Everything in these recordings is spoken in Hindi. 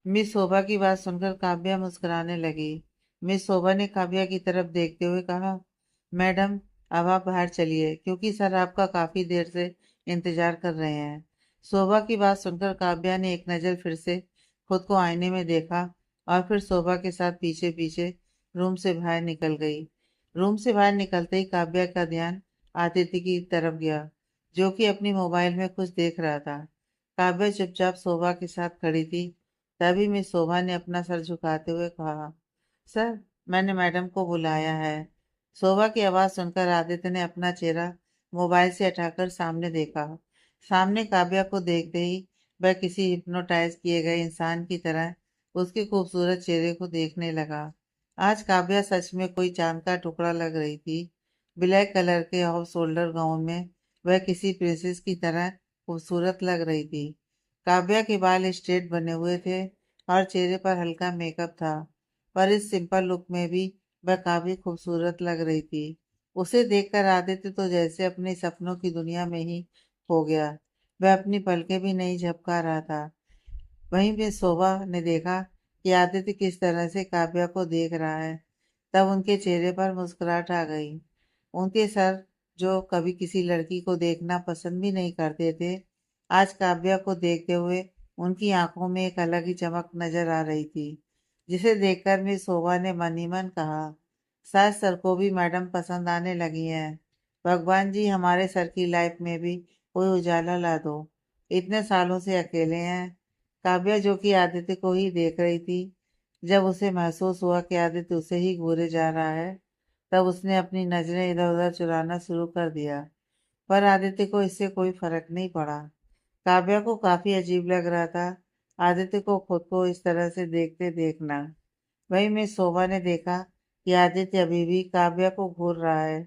मिस शोभा की बात सुनकर काव्या मुस्कुराने लगी। मिस शोभा ने काव्या की तरफ देखते हुए कहा, मैडम, अब आप बाहर चलिए क्योंकि सर आपका काफी देर से इंतजार कर रहे हैं। शोभा की बात सुनकर काव्या ने एक नज़र फिर से खुद को आईने में देखा और फिर शोभा के साथ पीछे पीछे रूम से बाहर निकल गई। रूम से बाहर निकलते ही काव्या का ध्यान आदित्य की तरफ गया, जो कि अपनी मोबाइल में कुछ देख रहा था। काव्या चुपचाप शोभा के साथ खड़ी थी। तभी मिस शोभा ने अपना सर झुकाते हुए कहा, सर, मैंने मैडम को बुलाया है। शोभा की आवाज सुनकर आदित्य ने अपना चेहरा मोबाइल से हटाकर सामने देखा। सामने काव्या को देखते ही वह किसी हिप्नोटाइज किए गए इंसान की तरह उसके खूबसूरत चेहरे को देखने लगा। आज काव्या सच में कोई चांद का टुकड़ा लग रही थी। ब्लैक कलर के ऑफ शोल्डर गाउन में वह किसी प्रिंसेस की तरह खूबसूरत लग रही थी। काव्या के बाल स्ट्रेट बने हुए थे और चेहरे पर हल्का मेकअप था, पर इस सिंपल लुक में भी वह काफी खूबसूरत लग रही थी। उसे देखकर आदित्य तो जैसे अपने सपनों की दुनिया में ही खो गया। वह अपनी पलकें भी नहीं झपका रहा था। वहीं पे शोभा ने देखा कि आदित्य किस तरह से काव्या को देख रहा है। तब उनके चेहरे पर मुस्कुराहट आ गई। उनके सर, जो कभी किसी लड़की को देखना पसंद भी नहीं करते थे, आज काव्या को देखते हुए उनकी आंखों में एक अलग ही चमक नजर आ रही थी, जिसे देखकर मिस शोभा ने मन ही मन कहा, शायद सर को भी मैडम पसंद आने लगी है। भगवान जी, हमारे सर की लाइफ में भी कोई उजाला ला दो। इतने सालों से अकेले हैं। काव्या, जो कि आदित्य को ही देख रही थी, जब उसे महसूस हुआ कि आदित्य उसे ही घूरे जा रहा है, तब उसने अपनी नजरें इधर उधर चुराना शुरू कर दिया। पर आदित्य को इससे कोई फर्क नहीं पड़ा। काव्या को काफी अजीब लग रहा था आदित्य को खुद को इस तरह से देखते देखना। वहीं मिस शोभा ने देखा कि आदित्य अभी भी काव्या को घूर रहा है।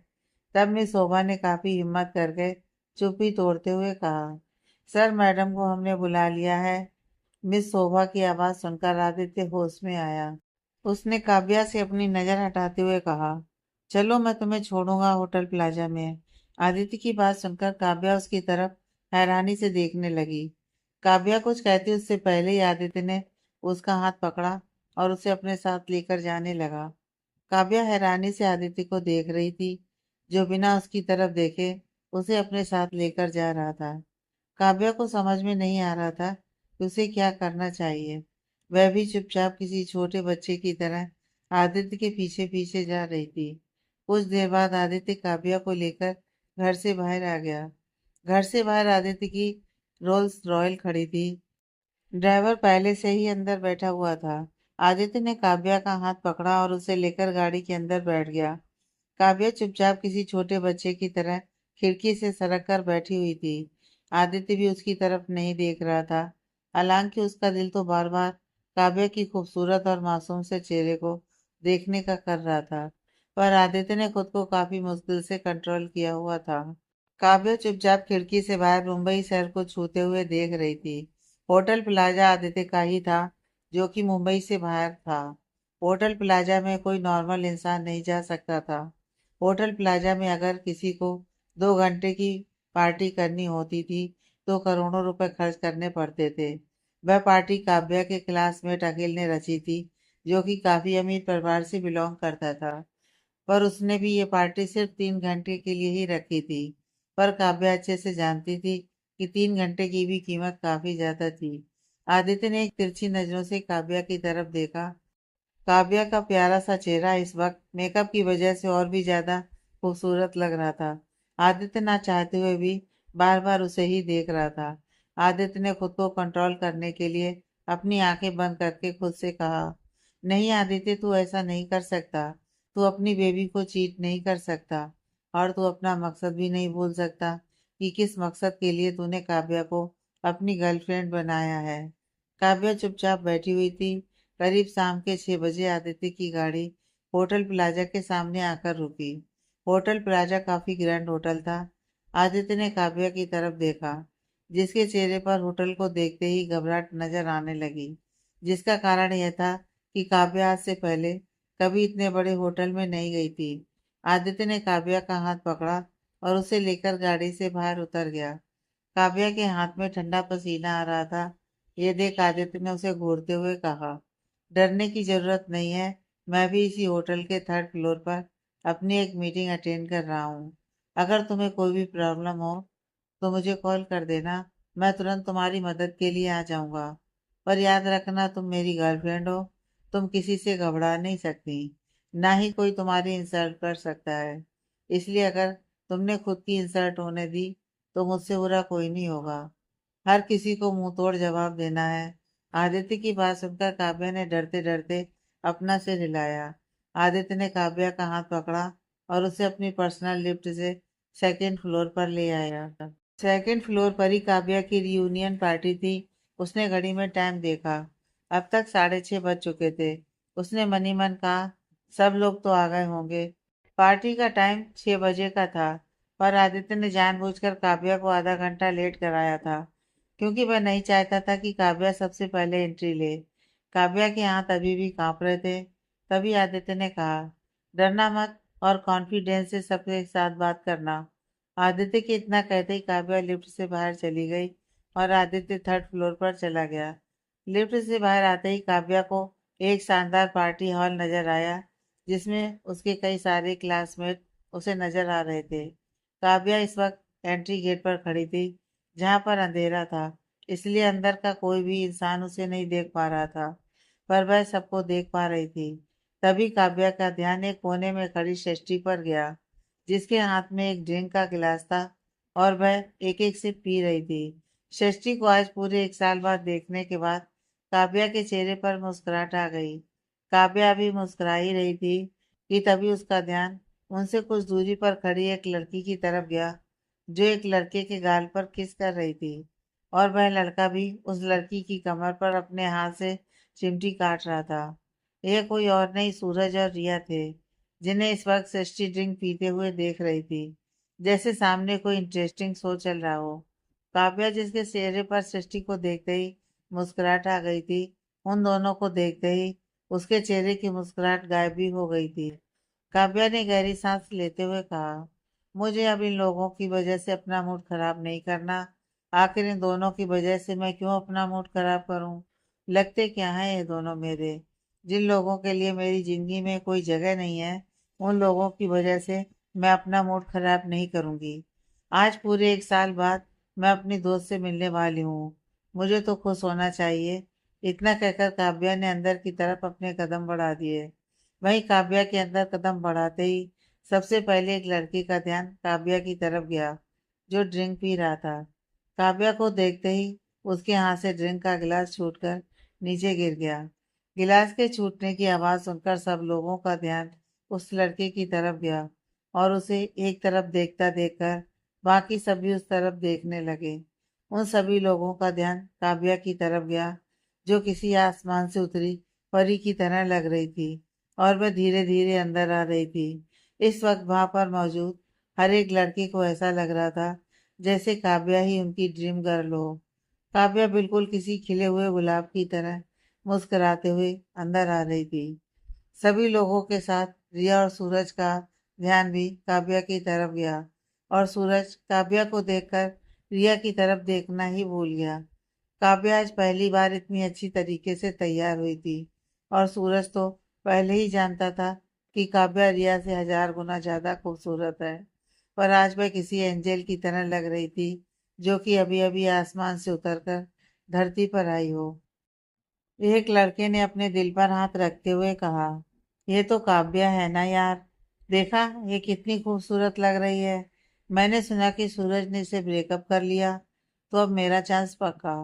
तब मिस शोभा ने काफी हिम्मत करके चुप्पी तोड़ते हुए कहा, सर, मैडम को हमने बुला लिया है। मिस शोभा की आवाज सुनकर आदित्य होश में आया। उसने काव्या से अपनी नजर हटाते हुए कहा, चलो, मैं तुम्हें छोड़ूंगा होटल प्लाजा में। आदित्य की बात सुनकर काव्या उसकी तरफ हैरानी से देखने लगी। काव्या कुछ कहती उससे पहले ही आदित्य ने उसका हाथ पकड़ा और उसे अपने साथ लेकर जाने लगा। काव्या हैरानी से आदित्य को देख रही थी, जो बिना उसकी तरफ देखे उसे अपने साथ लेकर जा रहा था। काव्या को समझ में नहीं आ रहा था कि उसे क्या करना चाहिए। वह भी चुपचाप किसी छोटे बच्चे की तरह आदित्य के पीछे पीछे जा रही थी। कुछ देर बाद आदित्य काव्या को लेकर घर से बाहर आ गया। घर से बाहर आदित्य की रोल्स रॉयल खड़ी थी। ड्राइवर पहले से ही अंदर बैठा हुआ था। आदित्य ने काव्या का हाथ पकड़ा और उसे लेकर गाड़ी के अंदर बैठ गया। काव्या चुपचाप किसी छोटे बच्चे की तरह खिड़की से सरक कर बैठी हुई थी। आदित्य भी उसकी तरफ नहीं देख रहा था। हालांकि उसका दिल तो बार बार काव्या की खूबसूरत और मासूम से चेहरे को देखने का कर रहा था, पर आदित्य ने खुद को काफी मुश्किल से कंट्रोल किया हुआ था। काव्या चुपचाप खिड़की से बाहर मुंबई शहर को छूते हुए देख रही थी। होटल प्लाजा आदित्य का ही था, जो कि मुंबई से बाहर था। होटल प्लाजा में कोई नॉर्मल इंसान नहीं जा सकता था। होटल प्लाजा में अगर किसी को 2 घंटे की पार्टी करनी होती थी तो करोड़ों रुपए खर्च करने पड़ते थे। वह पार्टी काव्या के क्लासमेट अखिल ने रची थी, जो कि काफी अमीर परिवार से बिलोंग करता था। पर उसने भी ये पार्टी सिर्फ 3 घंटे के लिए ही रखी थी। पर काव्या अच्छे से जानती थी कि 3 घंटे की भी कीमत काफी ज्यादा थी। आदित्य ने एक तिरछी नजरों से काव्या की तरफ देखा। काव्या का प्यारा सा चेहरा इस वक्त मेकअप की वजह से और भी ज्यादा खूबसूरत लग रहा था। आदित्य ना चाहते हुए भी बार बार उसे ही देख रहा था। आदित्य ने खुद को कंट्रोल करने के लिए अपनी आंखें बंद करके खुद से कहा, नहीं आदित्य, तू ऐसा नहीं कर सकता। तू अपनी बेबी को चीट नहीं कर सकता। और तू अपना मकसद भी नहीं भूल सकता कि किस मकसद के लिए तूने काव्या को अपनी गर्लफ्रेंड बनाया है। काव्या चुपचाप बैठी हुई थी। करीब शाम के 6 बजे आदित्य की गाड़ी होटल प्लाजा के सामने आकर रुकी। होटल प्लाजा काफी ग्रैंड होटल था। आदित्य ने काव्या की तरफ देखा, जिसके चेहरे पर होटल को देखते ही घबराहट नजर आने लगी, जिसका कारण यह था कि काव्या आज से पहले कभी इतने बड़े होटल में नहीं गई थी। आदित्य ने काव्या का हाथ पकड़ा और उसे लेकर गाड़ी से बाहर उतर गया। काव्या के हाथ में ठंडा पसीना आ रहा था, ये देख आदित्य ने उसे घूरते हुए कहा, डरने की जरूरत नहीं है। मैं भी इसी होटल के थर्ड फ्लोर पर अपनी एक मीटिंग अटेंड कर रहा हूँ। अगर तुम्हें कोई भी प्रॉब्लम हो तो मुझे कॉल कर देना। मैं तुरंत तुम्हारी मदद के लिए आ जाऊंगा। पर याद रखना, तुम मेरी गर्लफ्रेंड हो। तुम किसी से घबरा नहीं सकती। ना ही कोई तुम्हारी इंसल्ट कर सकता है। इसलिए अगर तुमने खुद की इंसल्ट होने दी तो मुझसे बुरा कोई नहीं होगा। हर किसी को मुंह तोड़ जवाब देना है। आदित्य की बात सुनकर काव्या ने डरते डरते अपना सिर हिलाया। आदित्य ने काव्या का हाथ पकड़ा और उसे अपनी पर्सनल लिफ्ट से सेकंड फ्लोर पर ले आया। सेकंड फ्लोर पर ही काव्या की रियूनियन पार्टी थी। उसने घड़ी में टाइम देखा। अब तक 6:30 बज चुके थे। उसने मनी मन कहा, सब लोग तो आ गए होंगे। पार्टी का टाइम 6 बजे का था, पर आदित्य ने जानबूझकर काव्या को आधा घंटा लेट कराया था, क्योंकि वह नहीं चाहता था कि काव्या सबसे पहले एंट्री ले। काव्या के हाथ अभी भी कांप रहे थे। तभी आदित्य ने कहा, डरना मत और कॉन्फिडेंस से सबके साथ बात करना। आदित्य के इतना कहते ही काव्या लिफ्ट से बाहर चली गई और आदित्य थर्ड फ्लोर पर चला गया। लिफ्ट से बाहर आते ही काव्या को एक शानदार पार्टी हॉल नजर आया, जिसमें उसके कई सारे क्लासमेट उसे नजर आ रहे थे। काव्या इस वक्त एंट्री गेट पर खड़ी थी, जहां पर अंधेरा था, इसलिए अंदर का कोई भी इंसान उसे नहीं देख पा रहा था, पर वह सबको देख पा रही थी। तभी काव्या का ध्यान एक कोने में खड़ी षष्ठी पर गया, जिसके हाथ में एक ड्रिंक का गिलास था और वह एक एक सिप पी रही थी। षष्ठी को आज पूरे 1 साल बाद देखने के बाद काव्या के चेहरे पर मुस्कुराहट आ गई। काव्या अभी मुस्कुरा ही रही थी कि तभी उसका ध्यान उनसे कुछ दूरी पर खड़ी एक लड़की की तरफ गया, जो एक लड़के के गाल पर किस कर रही थी, और वह लड़का भी उस लड़की की कमर पर अपने हाथ से चिमटी काट रहा था। यह कोई और नहीं, सूरज और रिया थे, जिन्हें इस वक्त सृष्टि ड्रिंक पीते हुए देख रही थी, जैसे सामने कोई इंटरेस्टिंग शो चल रहा हो। काव्या, जिसके चेहरे पर सृष्टि को देखते ही मुस्कुराहट आ गई थी, उन दोनों को देखते ही उसके चेहरे की मुस्कुराहट गायब भी हो गई थी। काव्या ने गहरी सांस लेते हुए कहा, मुझे अब इन लोगों की वजह से अपना मूड खराब नहीं करना। आखिर इन दोनों की वजह से मैं क्यों अपना मूड खराब करूं? लगते क्या हैं ये दोनों मेरे? जिन लोगों के लिए मेरी जिंदगी में कोई जगह नहीं है, उन लोगों की वजह से मैं अपना मूड खराब नहीं करूंगी। आज पूरे 1 साल बाद मैं अपनी दोस्त से मिलने वाली हूँ। मुझे तो खुश होना चाहिए। इतना कहकर काव्या ने अंदर की तरफ अपने कदम बढ़ा दिए। वहीं काव्या के अंदर कदम बढ़ाते ही सबसे पहले एक लड़के का ध्यान काव्या की तरफ गया, जो ड्रिंक पी रहा था। काव्या को देखते ही उसके हाथ से ड्रिंक का गिलास छूटकर नीचे गिर गया। गिलास के छूटने की आवाज सुनकर सब लोगों का ध्यान उस लड़के की तरफ गया, और उसे एक तरफ देखता देखकर बाकी सभी उस तरफ देखने लगे। उन सभी लोगों का ध्यान काव्या की तरफ गया, जो किसी आसमान से उतरी परी की तरह लग रही थी, और वह धीरे धीरे अंदर आ रही थी। इस वक्त वहां पर मौजूद हर एक लड़के को ऐसा लग रहा था जैसे काव्या ही उनकी ड्रीम गर्ल हो। काव्या बिल्कुल किसी खिले हुए गुलाब की तरह मुस्कुराते हुए अंदर आ रही थी। सभी लोगों के साथ रिया और सूरज का ध्यान भी काव्या की तरफ गया, और सूरज काव्या को देखकर रिया की तरफ देखना ही भूल गया। काव्या आज पहली बार इतनी अच्छी तरीके से तैयार हुई थी, और सूरज तो पहले ही जानता था कि काव्या रिया से 1000 गुना ज्यादा खूबसूरत है, पर आज वह किसी एंजल की तरह लग रही थी, जो कि अभी अभी आसमान से उतरकर धरती पर आई हो। एक लड़के ने अपने दिल पर हाथ रखते हुए कहा, ये तो काव्या है ना यार? देखा, ये कितनी खूबसूरत लग रही है। मैंने सुना कि सूरज ने इसे ब्रेकअप कर लिया, तो अब मेरा चांस पक्का।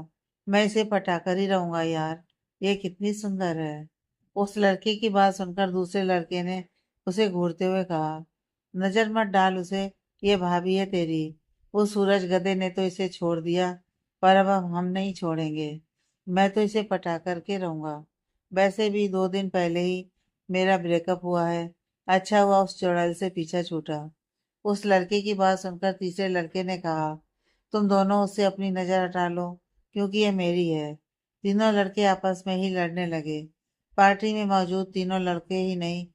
मैं इसे पटाकर ही रहूंगा यार। ये कितनी सुंदर है। उस लड़के की बात सुनकर दूसरे लड़के ने उसे घूरते हुए कहा, नजर मत डाल उसे, ये भाभी है तेरी। वो सूरज गधे ने तो इसे छोड़ दिया, पर अब हम नहीं छोड़ेंगे। मैं तो इसे पटा करके रहूंगा। वैसे भी 2 दिन पहले ही मेरा ब्रेकअप हुआ है। अच्छा हुआ उस चुड़ैल से पीछा छूटा। उस लड़के की बात सुनकर तीसरे लड़के ने कहा, तुम दोनों उससे अपनी नजर हटा लो, क्योंकि ये मेरी है। तीनों लड़के आपस में ही लड़ने लगे। पार्टी में मौजूद तीनों लड़के ही नहीं,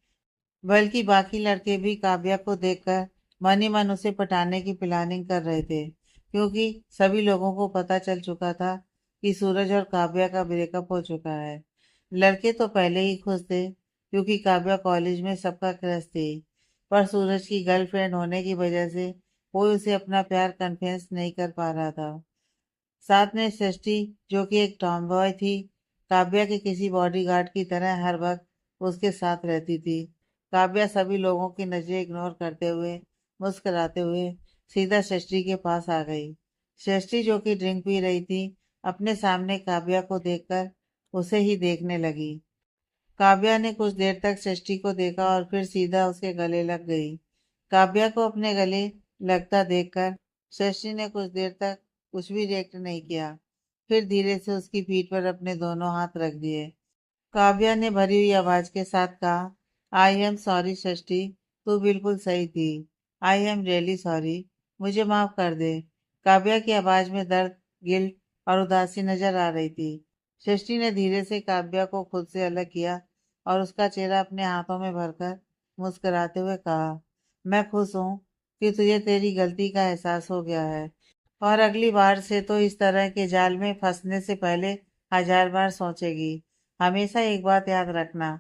बल्कि बाकी लड़के भी काव्या को देखकर मन ही मन उसे पटाने की प्लानिंग कर रहे थे, क्योंकि सभी लोगों को पता चल चुका था कि सूरज और काव्या का ब्रेकअप हो चुका है। लड़के तो पहले ही खुश थे क्योंकि काव्या कॉलेज में सबका क्रश थी, पर सूरज की गर्लफ्रेंड होने की वजह से कोई उसे अपना प्यार कन्फेस नहीं कर पा रहा था। साथ में सृष्टि, जो कि एक टॉमबॉय थी, काव्या के किसी बॉडीगार्ड की तरह हर वक्त उसके साथ रहती थी। काव्या सभी लोगों की नजरें इग्नोर करते हुए मुस्कुराते हुए सीधा सृष्टि के पास आ गई। सृष्टि, जो कि ड्रिंक पी रही थी, अपने सामने काव्या को देखकर उसे ही देखने लगी। काव्या ने कुछ देर तक सृष्टि को देखा और फिर सीधा उसके गले लग गई। काव्या को अपने गले लगता देखकर सृष्टि ने कुछ देर तक कुछ भी रिएक्ट नहीं किया। फिर धीरे से उसकी पीठ पर अपने दोनों हाथ रख दिए। काव्या ने भरी हुई आवाज के साथ कहा, आई एम सॉरी सृष्टि, तू बिल्कुल सही थी। आई एम रियली सॉरी, मुझे माफ कर दे। काव्या की आवाज में दर्द, गिल्ट और उदासी नजर आ रही थी। सृष्टि ने धीरे से काव्या को खुद से अलग किया और उसका चेहरा अपने हाथों में भरकर मुस्कुराते हुए कहा, मैं खुश हूँ कि तुझे तेरी गलती का एहसास हो गया है, और अगली बार से तो इस तरह के जाल में फंसने से पहले 1000 बार सोचेगी। हमेशा एक बात याद रखना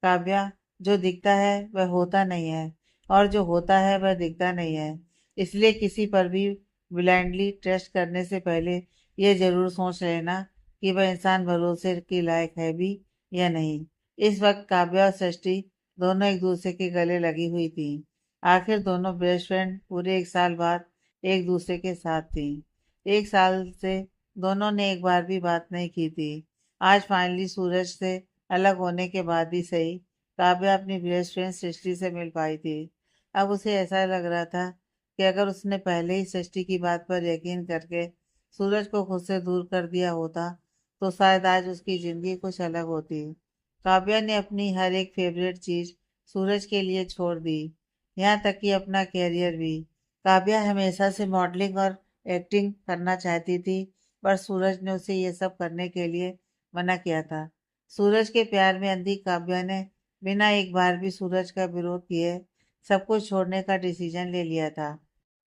काव्या, जो दिखता है वह होता नहीं है, और जो होता है वह दिखता नहीं है। इसलिए किसी पर भी ब्लाइंडली ट्रस्ट करने से पहले यह जरूर सोच लेना कि वह इंसान भरोसे के लायक है भी या नहीं। इस वक्त काव्या और सृष्टि दोनों एक दूसरे के गले लगी हुई थी। आखिर दोनों बेस्ट फ्रेंड पूरे 1 साल बाद एक दूसरे के साथ थी। 1 साल से दोनों ने एक बार भी बात नहीं की थी। आज फाइनली सूरज से अलग होने के बाद ही सही, काव्या अपनी बेस्ट फ्रेंड सृष्टि से मिल पाई थी। अब उसे ऐसा लग रहा था कि अगर उसने पहले ही सृष्टि की बात पर यकीन करके सूरज को खुद से दूर कर दिया होता तो शायद आज उसकी जिंदगी कुछ अलग होती। काव्या ने अपनी हर एक फेवरेट चीज सूरज के लिए छोड़ दी, यहाँ तक कि अपना कैरियर भी। काव्या हमेशा से मॉडलिंग और एक्टिंग करना चाहती थी, पर सूरज ने उसे ये सब करने के लिए मना किया था। सूरज के प्यार में अंधी काव्या ने बिना एक बार भी सूरज का विरोध किए सब कुछ छोड़ने का डिसीजन ले लिया था।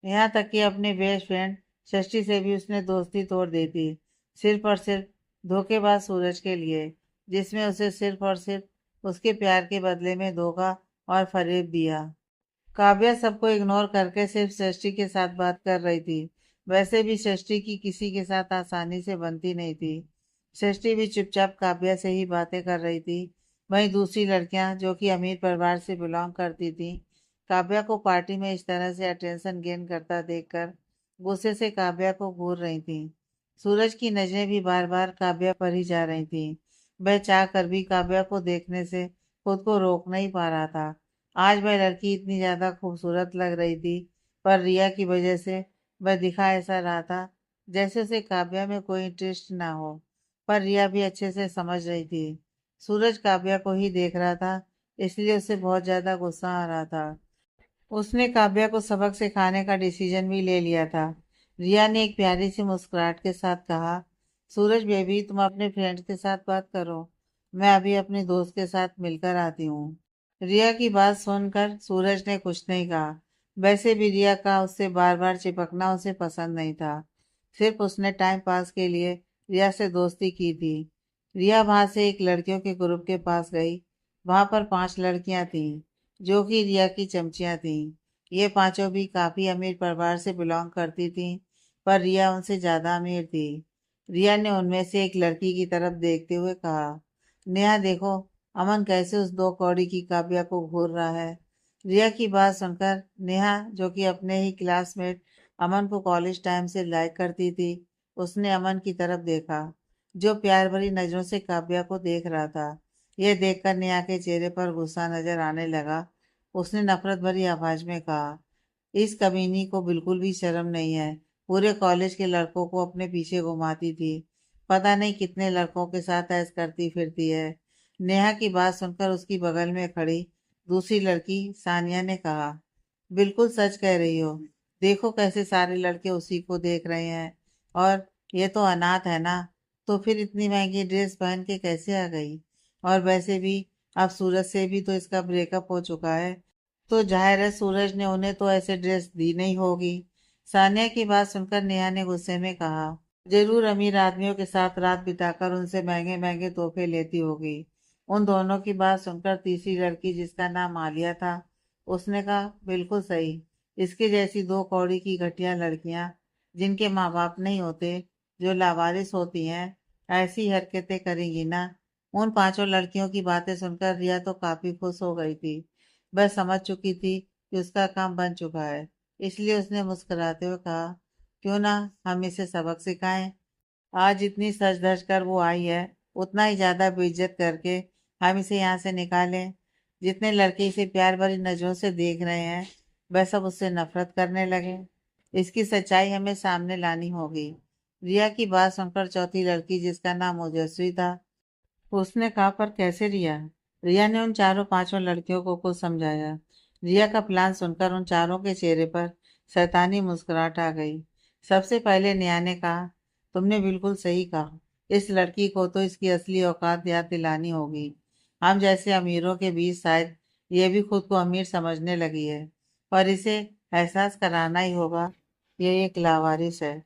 यहाँ तक कि अपने बेस्ट फ्रेंड षष्ठी से भी उसने दोस्ती तोड़ दी थी, सिर्फ और सिर्फ धोखेबाज सूरज के लिए, जिसमें उसे सिर्फ और सिर्फ उसके प्यार के बदले में धोखा और फरेब दिया। काव्या सबको इग्नोर करके सिर्फ सृष्टि के साथ बात कर रही थी। वैसे भी सृष्टि की किसी के साथ आसानी से बनती नहीं थी। सृष्टि भी चुपचाप काव्या से ही बातें कर रही थी। वहीं दूसरी लड़कियां, जो कि अमीर परिवार से बिलोंग करती थी, काव्या को पार्टी में इस तरह से अटेंशन गेन करता देखकर गुस्से से काव्या को घूर रही थी। सूरज की नजरें भी बार बार काव्या पर ही जा रही थी। वह चाह कर भी काव्या को देखने से खुद को रोक नहीं पा रहा था। आज वह लड़की इतनी ज्यादा खूबसूरत लग रही थी, पर रिया की वजह से वह दिखा ऐसा रहा था जैसे उसे काव्या में कोई इंटरेस्ट ना हो। पर रिया भी अच्छे से समझ रही थी सूरज काव्या को ही देख रहा था, इसलिए उसे बहुत ज्यादा गुस्सा आ रहा था। उसने काव्या को सबक सिखाने का डिसीजन भी ले लिया था। रिया ने एक प्यारी सी मुस्कुराहट के साथ कहा, सूरज बेबी, तुम अपने फ्रेंड्स के साथ बात करो, मैं अभी अपने दोस्त के साथ मिलकर आती हूँ। रिया की बात सुनकर सूरज ने कुछ नहीं कहा। वैसे भी रिया का उससे बार बार चिपकना उसे पसंद नहीं था। सिर्फ उसने टाइम पास के लिए रिया से दोस्ती की थी। रिया वहां से एक लड़कियों के ग्रुप के पास गई। वहां पर 5 लड़कियां थीं, जो कि रिया की चमचियां थीं। ये पांचों भी काफी अमीर परिवार से बिलोंग करती थीं, पर रिया उनसे ज्यादा अमीर थी। रिया ने उनमें से एक लड़की की तरफ देखते हुए कहा, नेहा देखो, अमन कैसे उस 2 कौड़ी की काव्या को घूर रहा है। रिया की बात सुनकर नेहा, जो कि अपने ही क्लासमेट अमन को कॉलेज टाइम से लाइक करती थी, उसने अमन की तरफ देखा, जो प्यार भरी नजरों से काव्या को देख रहा था। यह देखकर नेहा के चेहरे पर गुस्सा नजर आने लगा। उसने नफरत भरी आवाज में कहा, इस कमीनी को बिल्कुल भी शर्म नहीं है, पूरे कॉलेज के लड़कों को अपने पीछे घुमाती थी, पता नहीं कितने लड़कों के साथ ऐश करती फिरती है। नेहा की बात सुनकर उसकी बगल में खड़ी दूसरी लड़की सानिया ने कहा, बिल्कुल सच कह रही हो, देखो कैसे सारे लड़के उसी को देख रहे हैं, और ये तो अनाथ है ना, तो फिर इतनी महंगी ड्रेस पहन के कैसे आ गई। और वैसे भी अब सूरज से भी तो इसका ब्रेकअप हो चुका है, तो जाहिर है सूरज ने उन्हें तो ऐसे ड्रेस दी नहीं होगी। सानिया की बात सुनकर नेहा ने गुस्से में कहा, जरूर अमीर आदमियों के साथ रात बिताकर उनसे महंगे महंगे तोहफे लेती होगी। उन दोनों की बात सुनकर तीसरी लड़की, जिसका नाम आलिया था, उसने कहा, बिल्कुल सही। इसके जैसी दो कौड़ी की घटिया लड़कियां, जिनके माँ बाप नहीं होते, जो लावारिस होती हैं, ऐसी हरकतें करेंगी ना। उन पांचों लड़कियों की बातें सुनकर रिया तो काफी खुश हो गई थी। वह समझ चुकी थी कि उसका काम बन चुका है। इसलिए उसने मुस्कुराते हुए कहा, क्यों ना हम इसे सबक सिखाएं। आज इतनी सज धज कर वो आई है, उतना ही ज्यादा बेइज्जत करके हम इसे यहाँ से निकालें। जितने लड़के इसे प्यार भरी नजरों से देख रहे हैं, वह सब उससे नफरत करने लगे। इसकी सच्चाई हमें सामने लानी होगी। रिया की बात सुनकर चौथी लड़की, जिसका नाम ओजस्वी था, उसने कहा, पर कैसे रिया? रिया ने उन चारों पांचों लड़कियों को कुछ समझाया। रिया का प्लान सुनकर उन चारों के चेहरे पर शैतानी मुस्कुराहट आ गई। सबसे पहले नेहा ने कहा, तुमने बिल्कुल सही कहा। इस लड़की को तो इसकी असली औकात याद दिलानी होगी। हम जैसे अमीरों के बीच शायद ये भी खुद को अमीर समझने लगी है, पर इसे एहसास कराना ही होगा, ये एक लावारिस है,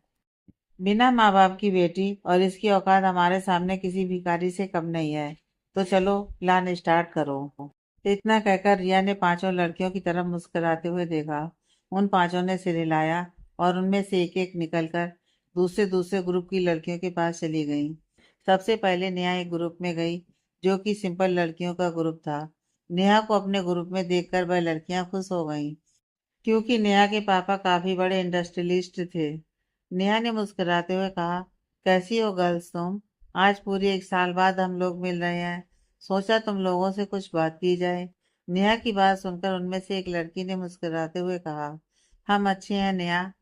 बिना माँ बाप की बेटी, और इसकी औकात हमारे सामने किसी भिखारी से कम नहीं है। तो चलो, प्लान स्टार्ट करो। इतना कहकर रिया ने पांचों लड़कियों की तरफ मुस्कुराते हुए देखा। उन पांचों ने सिर हिलाया और उनमें से एक एक निकलकर दूसरे दूसरे ग्रुप की लड़कियों के पास चली गईं। सबसे पहले नेहा एक ग्रुप में गई, जो कि सिंपल लड़कियों का ग्रुप था। नेहा को अपने ग्रुप में देखकर वह लड़कियां खुश हो गईं, क्योंकि नेहा के पापा काफी बड़े इंडस्ट्रियलिस्ट थे। नेहा ने मुस्कुराते हुए कहा, कैसी हो गर्ल्स तुम? आज पूरी एक साल बाद हम लोग मिल रहे हैं, सोचा तुम लोगों से कुछ बात की जाए। नेहा की बात सुनकर उनमें से एक लड़की ने मुस्कुराते हुए कहा, हम अच्छे हैं नेहा।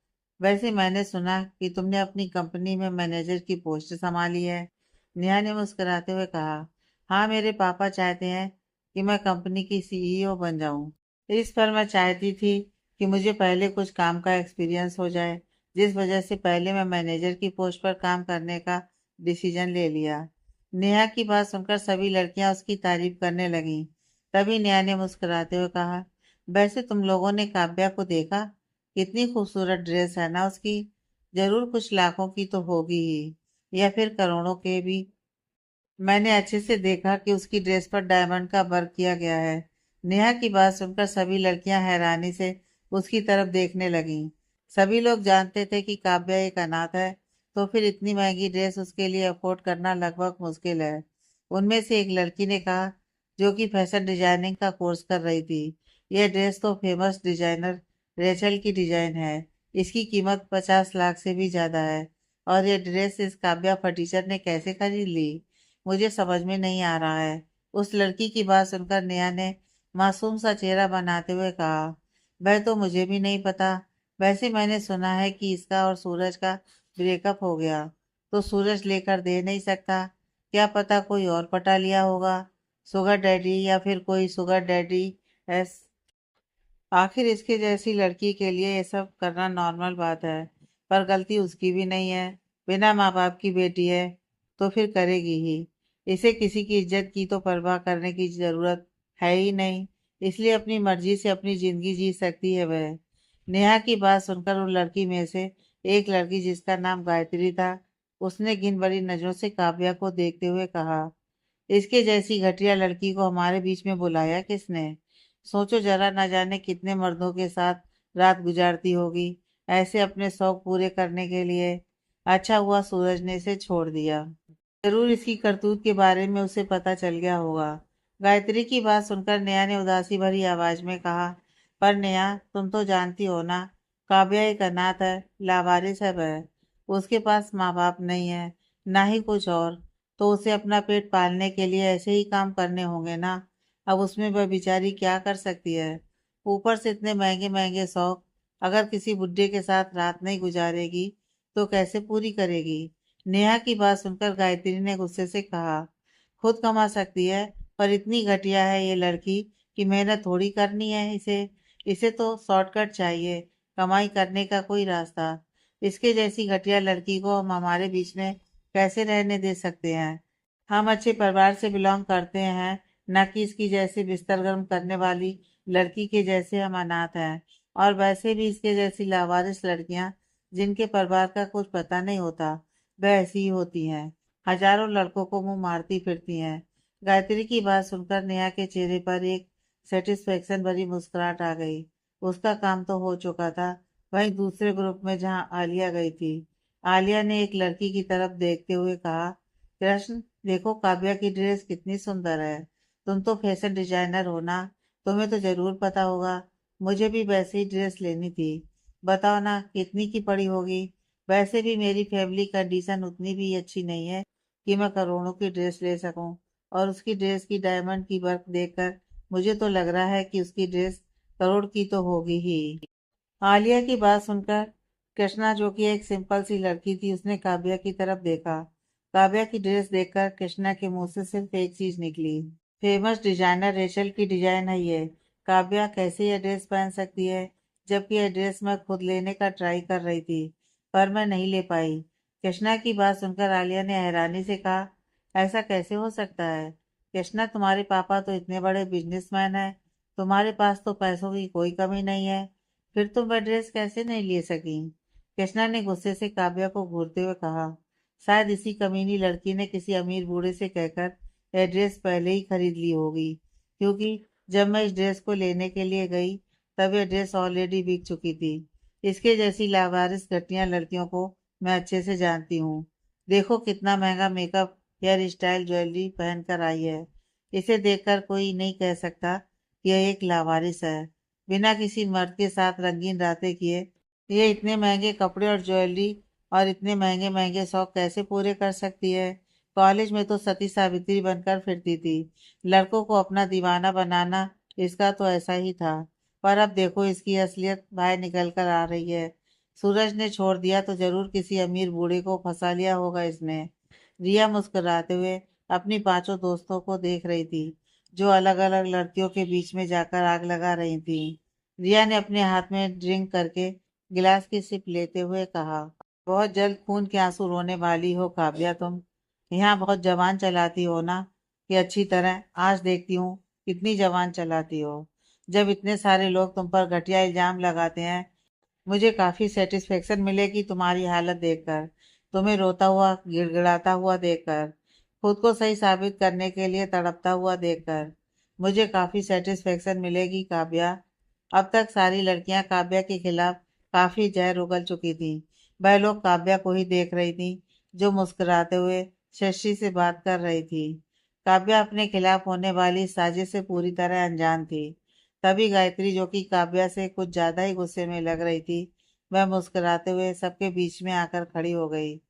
वैसे मैंने सुना कि तुमने अपनी कंपनी में मैनेजर की पोस्ट संभाली है। नेहा ने मुस्कुराते हुए कहा, हाँ, मेरे पापा चाहते हैं कि मैं कंपनी की सीईओ बन जाऊं। इस पर मैं चाहती थी कि मुझे पहले कुछ काम का एक्सपीरियंस हो जाए, जिस वजह से पहले मैं मैनेजर की पोस्ट पर काम करने का डिसीजन ले लिया। नेहा की बात सुनकर सभी लड़कियां उसकी तारीफ करने लगीं। तभी नेहा ने मुस्कुराते हुए कहा, वैसे तुम लोगों ने काव्या को देखा? कितनी खूबसूरत ड्रेस है ना उसकी। जरूर कुछ लाखों की तो होगी ही, या फिर करोड़ों के भी। मैंने अच्छे से देखा कि उसकी ड्रेस पर डायमंड का वर्क किया गया है। नेहा की बात सुनकर सभी लड़कियां हैरानी से उसकी तरफ देखने लगीं। सभी लोग जानते थे कि काव्या एक अनाथ है, तो फिर इतनी महंगी ड्रेस उसके लिए अफोर्ड करना लगभग मुश्किल है। उनमें से एक लड़की ने कहा, जो कि फैशन डिजाइनिंग का कोर्स कर रही थी, यह ड्रेस तो फेमस डिजाइनर रेचल की डिजाइन है। इसकी कीमत 50 लाख से भी ज्यादा है। और यह ड्रेस इस काव्या फटीचर ने कैसे खरीद ली, मुझे समझ में नहीं आ रहा है। उस लड़की की बात सुनकर नेहा ने मासूम सा चेहरा बनाते हुए कहा, वह तो मुझे भी नहीं पता। वैसे मैंने सुना है कि इसका और सूरज का ब्रेकअप हो गया, तो सूरज लेकर दे नहीं सकता। क्या पता कोई और पटा लिया होगा, शुगर डैडी, या फिर कोई शुगर डैडी एस। आखिर इसके जैसी लड़की के लिए ये सब करना नॉर्मल बात है, पर गलती उसकी भी नहीं है। बिना माँ बाप की बेटी है, तो फिर करेगी ही। इसे किसी की इज्जत की तो परवाह करने की जरूरत है ही नहीं, इसलिए अपनी मर्जी से अपनी जिंदगी जी सकती है वह। नेहा की बात सुनकर उन लड़की में से एक लड़की, जिसका नाम गायत्री था, उसने घिन भरी नजरों से काव्या को देखते हुए कहा, इसके जैसी घटिया लड़की को हमारे बीच में बुलाया किसने? सोचो जरा, न जाने कितने मर्दों के साथ रात गुजारती होगी, ऐसे अपने शौक पूरे करने के लिए। अच्छा हुआ सूरज ने इसे छोड़ दिया। जरूर इसकी करतूत के बारे में उसे पता चल गया होगा। गायत्री की बात सुनकर नेहा ने उदासी भरी आवाज में कहा, पर नेहा, तुम तो जानती हो ना, काव्या एक अनाथ है, लावारिस है वह। उसके पास माँ बाप नहीं है, ना ही कुछ और। तो उसे अपना पेट पालने के लिए ऐसे ही काम करने होंगे ना। अब उसमें वह बेचारी क्या कर सकती है? ऊपर से इतने महंगे महंगे शौक। अगर किसी बुड्ढे के साथ रात नहीं गुजारेगी, तो कैसे पूरी करेगी? नेहा की बात सुनकर गायत्री ने गुस्से से कहा, खुद कमा सकती है, पर इतनी घटिया है ये लड़की कि मेहनत थोड़ी करनी है इसे। इसे तो शॉर्टकट चाहिए, कमाई करने का कोई रास्ता। इसके जैसी घटिया लड़की को हम हमारे बीच में कैसे रहने दे सकते हैं? हम अच्छे परिवार से बिलोंग करते हैं, न कि इसकी जैसी बिस्तर गर्म करने वाली लड़की के जैसे हम अनाथ हैं। और वैसे भी इसके जैसी लावारिस लड़कियां, जिनके परिवार का कुछ पता नहीं होता, वह ऐसी ही होती हैं। हजारों लड़कों को मुंह मारती फिरती हैं। गायत्री की बात सुनकर नेहा के चेहरे पर एक सेटिस्फेक्शन भरी मुस्कुराहट आ गई। उसका काम तो हो चुका था। वहीं दूसरे ग्रुप में जहां आलिया गई थी, आलिया ने एक लड़की की तरफ देखते हुए कहा, कृष्ण देखो काव्या की ड्रेस कितनी सुंदर है। तुम तो फैशन डिजाइनर हो ना, तुम्हें तो जरूर पता होगा। मुझे भी वैसे ही ड्रेस लेनी थी। बताओ ना कितनी की पड़ी होगी। वैसे भी मेरी फैमिली कंडीशन उतनी भी अच्छी नहीं है कि मैं करोड़ों की ड्रेस ले सकूं। और उसकी ड्रेस की डायमंड की वर्क देखकर मुझे तो लग रहा है कि उसकी ड्रेस करोड़ की तो होगी ही। आलिया की बात सुनकर कृष्णा, जो कि एक सिंपल सी लड़की थी, उसने काव्या की तरफ देखा। काव्या की ड्रेस देखकर कृष्णा के मुंह से सिर्फ एक चीज निकली, फेमस डिजाइनर रेचल की डिजाइन है ये। काव्या कैसे ये ड्रेस पहन सकती है, जबकि यह ड्रेस मैं खुद लेने का ट्राई कर रही थी, पर मैं नहीं ले पाई। कृष्णा की बात सुनकर आलिया ने हैरानी से कहा, ऐसा कैसे हो सकता है? कृष्णा, तुम्हारे पापा तो इतने बड़े बिजनेसमैन हैं, तुम्हारे पास तो पैसों की कोई कमी नहीं है, फिर तुम वह ड्रेस कैसे नहीं ले सकी? कृष्णा ने गुस्से से काव्या को घूरते हुए कहा, शायद इसी कमीनी लड़की ने किसी अमीर बूढ़े से कहकर यह ड्रेस पहले ही खरीद ली होगी, क्योंकि जब मैं इस ड्रेस को लेने के लिए गई तब यह ड्रेस ऑलरेडी बिक चुकी थी। इसके जैसी लावारिस घटिया लड़कियों को मैं अच्छे से जानती हूँ। देखो कितना महंगा मेकअप, हेयर स्टाइल, ज्वेलरी पहन कर आई है। इसे देखकर कोई नहीं कह सकता कि यह एक लावारिस है। बिना किसी मर्द के साथ रंगीन रातें किए ये इतने महंगे कपड़े और ज्वेलरी और इतने महंगे महंगे शौक कैसे पूरे कर सकती है? कॉलेज में तो सती सावित्री बनकर फिरती थी। लड़कों को अपना दीवाना बनाना इसका तो ऐसा ही था। पर अब देखो इसकी असलियत बाहर निकल कर आ रही है। सूरज ने छोड़ दिया तो जरूर किसी अमीर बूढ़े को फंसा लिया होगा इसने। रिया मुस्कुराते हुए अपनी पांचों दोस्तों को देख रही थी, जो अलग अलग लड़कियों के बीच में जाकर आग लगा रही थी। रिया ने अपने हाथ में ड्रिंक करके गिलास की सिप लेते हुए कहा, बहुत जल्द खून के आंसू रोने वाली हो काव्या तुम। यहाँ बहुत जवान चलाती हो ना, कि अच्छी तरह आज देखती हूँ कितनी जवान चलाती हो। जब इतने सारे लोग तुम पर घटिया इल्जाम लगाते हैं, मुझे काफी सेटिस्फेक्शन मिलेगी तुम्हारी हालत देखकर, तुम्हें रोता हुआ गिड़गिड़ाता हुआ देखकर, खुद को सही साबित करने के लिए तड़पता हुआ देखकर मुझे काफी सेटिस्फेक्शन मिलेगी काव्या। अब तक सारी लड़कियां काव्या के खिलाफ काफी जहर उगल चुकी थी। वह लोग काव्या को ही देख रही थी, जो मुस्कुराते हुए शशि से बात कर रही थी। काव्या अपने खिलाफ होने वाली साजिश से पूरी तरह अनजान थी। तभी गायत्री, जो कि काव्या से कुछ ज्यादा ही गुस्से में लग रही थी, वह मुस्कुराते हुए सबके बीच में आकर खड़ी हो गई।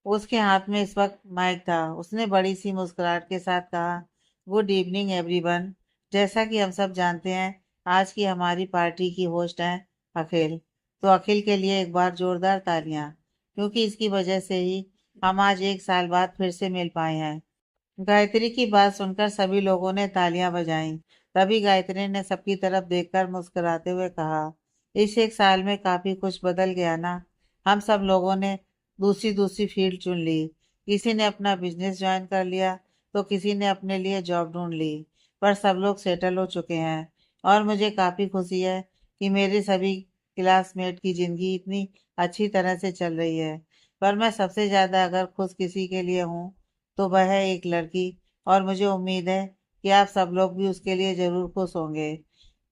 उसके हाथ में इस वक्त माइक था। उसने बड़ी सी मुस्कुराहट के साथ कहा, गुड इवनिंग एवरीवन। जैसा कि हम सब जानते हैं, आज की हमारी पार्टी की होस्ट हैं अखिल। तो अखिल के लिए एक बार जोरदार तालियां, क्योंकि इसकी वजह से ही हम आज एक साल बाद फिर से मिल पाए हैं। गायत्री की बात सुनकर सभी लोगों ने तालियां बजाईं। तभी गायत्री ने सबकी तरफ देखकर मुस्कुराते हुए कहा, इस एक साल में काफी कुछ बदल गया ना। हम सब लोगों ने दूसरी दूसरी फील्ड चुन ली। किसी ने अपना बिजनेस ज्वाइन कर लिया, तो किसी ने अपने लिए जॉब ढूंढ ली। पर सब लोग सेटल हो चुके हैं। और मुझे काफी खुशी है कि मेरे सभी क्लासमेट की जिंदगी इतनी अच्छी तरह से चल रही है। पर मैं सबसे ज्यादा अगर खुश किसी के लिए हूँ तो वह है एक लड़की। और मुझे उम्मीद है कि आप सब लोग भी उसके लिए जरूर खुश होंगे।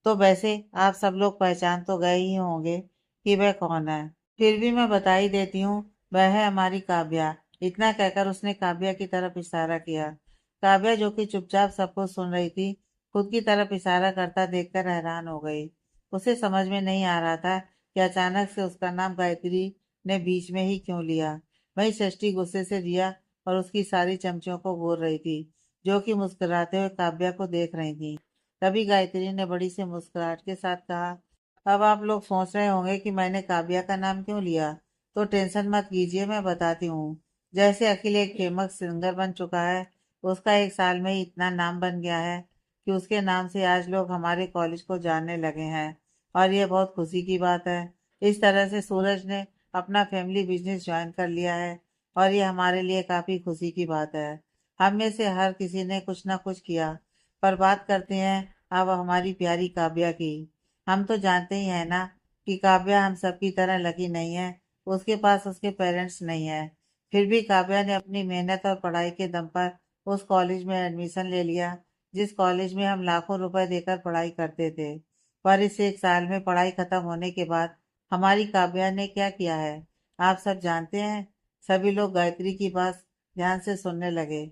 तो वैसे आप सब लोग पहचान तो गए ही होंगे कि वह कौन है। फिर भी मैं बता ही देती हूँ, वह है हमारी काव्या। इतना कहकर उसने काव्या की तरफ इशारा किया। काव्या, जो कि चुपचाप सब कुछ सुन रही थी, खुद की तरफ इशारा करता देखकर हैरान हो गई। उसे समझ में नहीं आ रहा था कि अचानक से उसका नाम गायत्री ने बीच में ही क्यों लिया। वही षष्ठी गुस्से से रिया और उसकी सारी चमचियों को घूर रही थी, जो कि मुस्कुराते हुए काव्या को देख रही थी। तभी गायत्री ने बड़ी सी मुस्कुराहट के साथ कहा, अब आप लोग सोच रहे होंगे कि मैंने काव्या का नाम क्यों लिया। तो टेंशन मत कीजिए, मैं बताती हूँ। जैसे अखिल एक फेमस सिंगर बन चुका है, उसका एक साल में ही इतना नाम बन गया है कि उसके नाम से आज लोग हमारे कॉलेज को जानने लगे हैं। और ये बहुत खुशी की बात है। इस तरह से सूरज ने अपना फैमिली बिजनेस ज्वाइन कर लिया है, और ये हमारे लिए काफी खुशी की बात है। हम में से हर किसी ने कुछ ना कुछ किया। पर बात करते हैं अब हमारी प्यारी काव्या की। हम तो जानते ही हैं ना कि काव्या हम सबकी तरह लकी नहीं है। उसके पास उसके पेरेंट्स नहीं है, फिर भी काव्या ने अपनी मेहनत और पढ़ाई के दम पर उस कॉलेज में एडमिशन ले लिया जिस कॉलेज में हम लाखों रुपए देकर पढ़ाई करते थे। पर इस एक साल में पढ़ाई खत्म होने के बाद हमारी काव्या ने क्या किया है आप सब जानते हैं। सभी लोग गायत्री की बात ध्यान से सुनने लगे।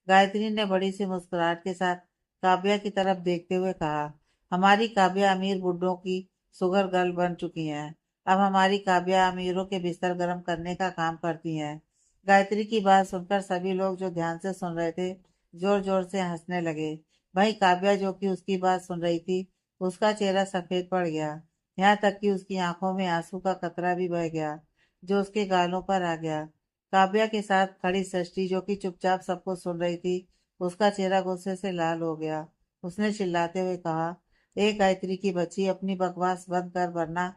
गायत्री ने बड़ी सी मुस्कुराहट के साथ काव्या की तरफ देखते हुए कहा, हमारी काव्या अमीर बुड्ढों की सुगर गर्ल बन चुकी हैं। अब हमारी काव्या अमीरों के बिस्तर गर्म करने का काम करती हैं। गायत्री की बात सुनकर सभी लोग जो ध्यान से सुन रहे थे जोर जोर से हंसने लगे। वहीं काव्या जो कि उसकी बात सुन रही थी उसका चेहरा सफेद पड़ गया। यहाँ तक कि उसकी आंखों में आंसू का कतरा भी बह गया जो उसके गालों पर आ गया। काव्या के साथ खड़ी सृष्टि जो कि चुपचाप सबको सुन रही थी उसका चेहरा गुस्से से लाल हो गया। उसने चिल्लाते हुए कहा, एक गायत्री की बच्ची अपनी बकवास बंद कर वरना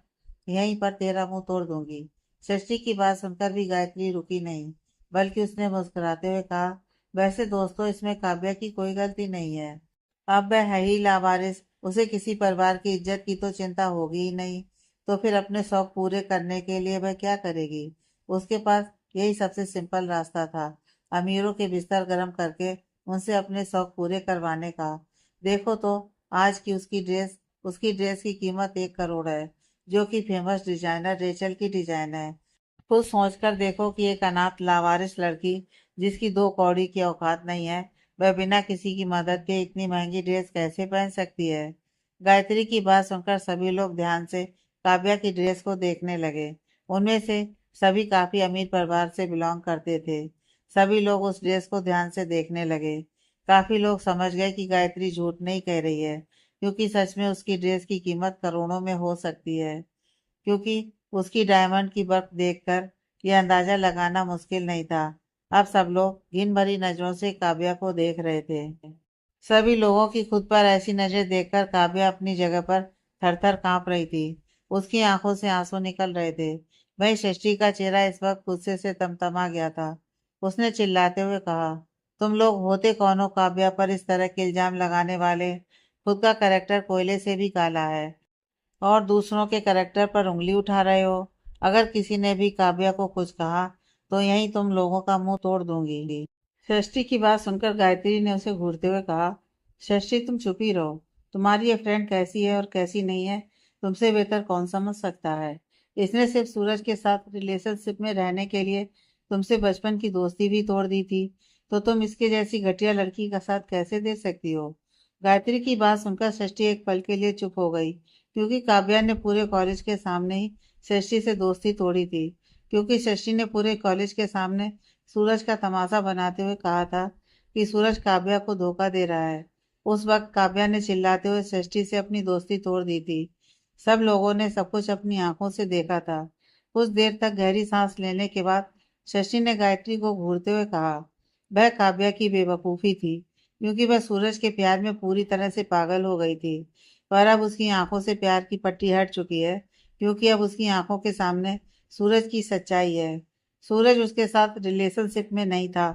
यहीं पर तेरा मुंह तोड़ दूंगी। सृष्टि की बात सुनकर भी गायत्री रुकी नहीं बल्कि उसने मुस्कुराते हुए कहा, वैसे दोस्तों इसमें काव्या की कोई गलती नहीं है। अब वह है ही लावारिस, उसे किसी परिवार की इज्जत की तो चिंता होगी ही नहीं। तो फिर अपने शौक पूरे करने के लिए वह क्या करेगी। उसके पास यही सबसे सिंपल रास्ता था, अमीरों के बिस्तर गर्म करके उनसे अपने शौक पूरे करवाने का। देखो तो आज की उसकी ड्रेस की कीमत 1 करोड़ है जो कि फेमस डिजाइनर रेचल की डिजाइन है। खुद सोचकर देखो कि एक अनाथ लावारिस लड़की जिसकी 2 कौड़ी की औकात नहीं है वह बिना किसी की मदद के इतनी महंगी ड्रेस कैसे पहन सकती है। गायत्री की बात सुनकर सभी लोग ध्यान से काव्या की ड्रेस को देखने लगे। उनमें से सभी काफी अमीर परिवार से बिलोंग करते थे। सभी लोग उस ड्रेस को ध्यान से देखने लगे। काफी लोग समझ गए कि गायत्री झूठ नहीं कह रही है क्योंकि सच में उसकी ड्रेस की कीमत करोड़ों में हो सकती है। क्योंकि उसकी डायमंड की बर्फ देखकर यह अंदाजा लगाना मुश्किल नहीं था। अब सब लोग घिन भरी नजरों से काव्या को देख रहे थे। सभी लोगों की खुद पर ऐसी नजर देखकर काव्या अपनी जगह पर थर थर कांप रही थी। उसकी आंखों से आंसू निकल रहे थे। वही सृष्टि का चेहरा इस वक्त गुस्से से तमतमा गया था। उसने चिल्लाते हुए कहा, तुम लोग होते कौन हो काव्या पर इस तरह के इल्जाम लगाने वाले। खुद का कैरेक्टर कोयले से भी काला है और दूसरों के करैक्टर पर उंगली उठा रहे हो। अगर किसी ने भी काव्या को कुछ कहा तो यहीं तुम लोगों का मुंह तोड़ दूंगी। षष्ठी की बात सुनकर गायत्री ने उसे घूरते हुए कहा, षष्ठी तुम चुप ही रहो। तुम्हारी ये फ्रेंड कैसी है और कैसी नहीं है तुमसे बेहतर कौन समझ सकता है। इसने सिर्फ सूरज के साथ रिलेशनशिप में रहने के लिए तुमसे बचपन की दोस्ती भी तोड़ दी थी तो तुम इसके जैसी घटिया लड़की का साथ कैसे दे सकती हो। गायत्री की बात सुनकर षष्ठी एक पल के लिए चुप हो गई क्योंकि काव्या ने पूरे कॉलेज के सामने ही शशि से दोस्ती तोड़ी थी। क्योंकि शशि ने पूरे कॉलेज के सामने सूरज का तमाशा बनाते हुए कहा था कि सूरज काव्या को धोखा दे रहा है। उस वक्त काव्या ने चिल्लाते हुए शशि से अपनी दोस्ती तोड़ दी थी। सब लोगों ने सब कुछ अपनी आंखों से देखा था। कुछ देर तक गहरी सांस लेने के बाद शशि ने गायत्री को घूरते हुए कहा, वह काव्या की बेवकूफी थी क्योंकि वह सूरज के प्यार में पूरी तरह से पागल हो गई थी। पर अब उसकी आंखों से प्यार की पट्टी हट चुकी है क्योंकि अब उसकी आंखों के सामने सूरज की सच्चाई है। सूरज उसके साथ रिलेशनशिप में नहीं था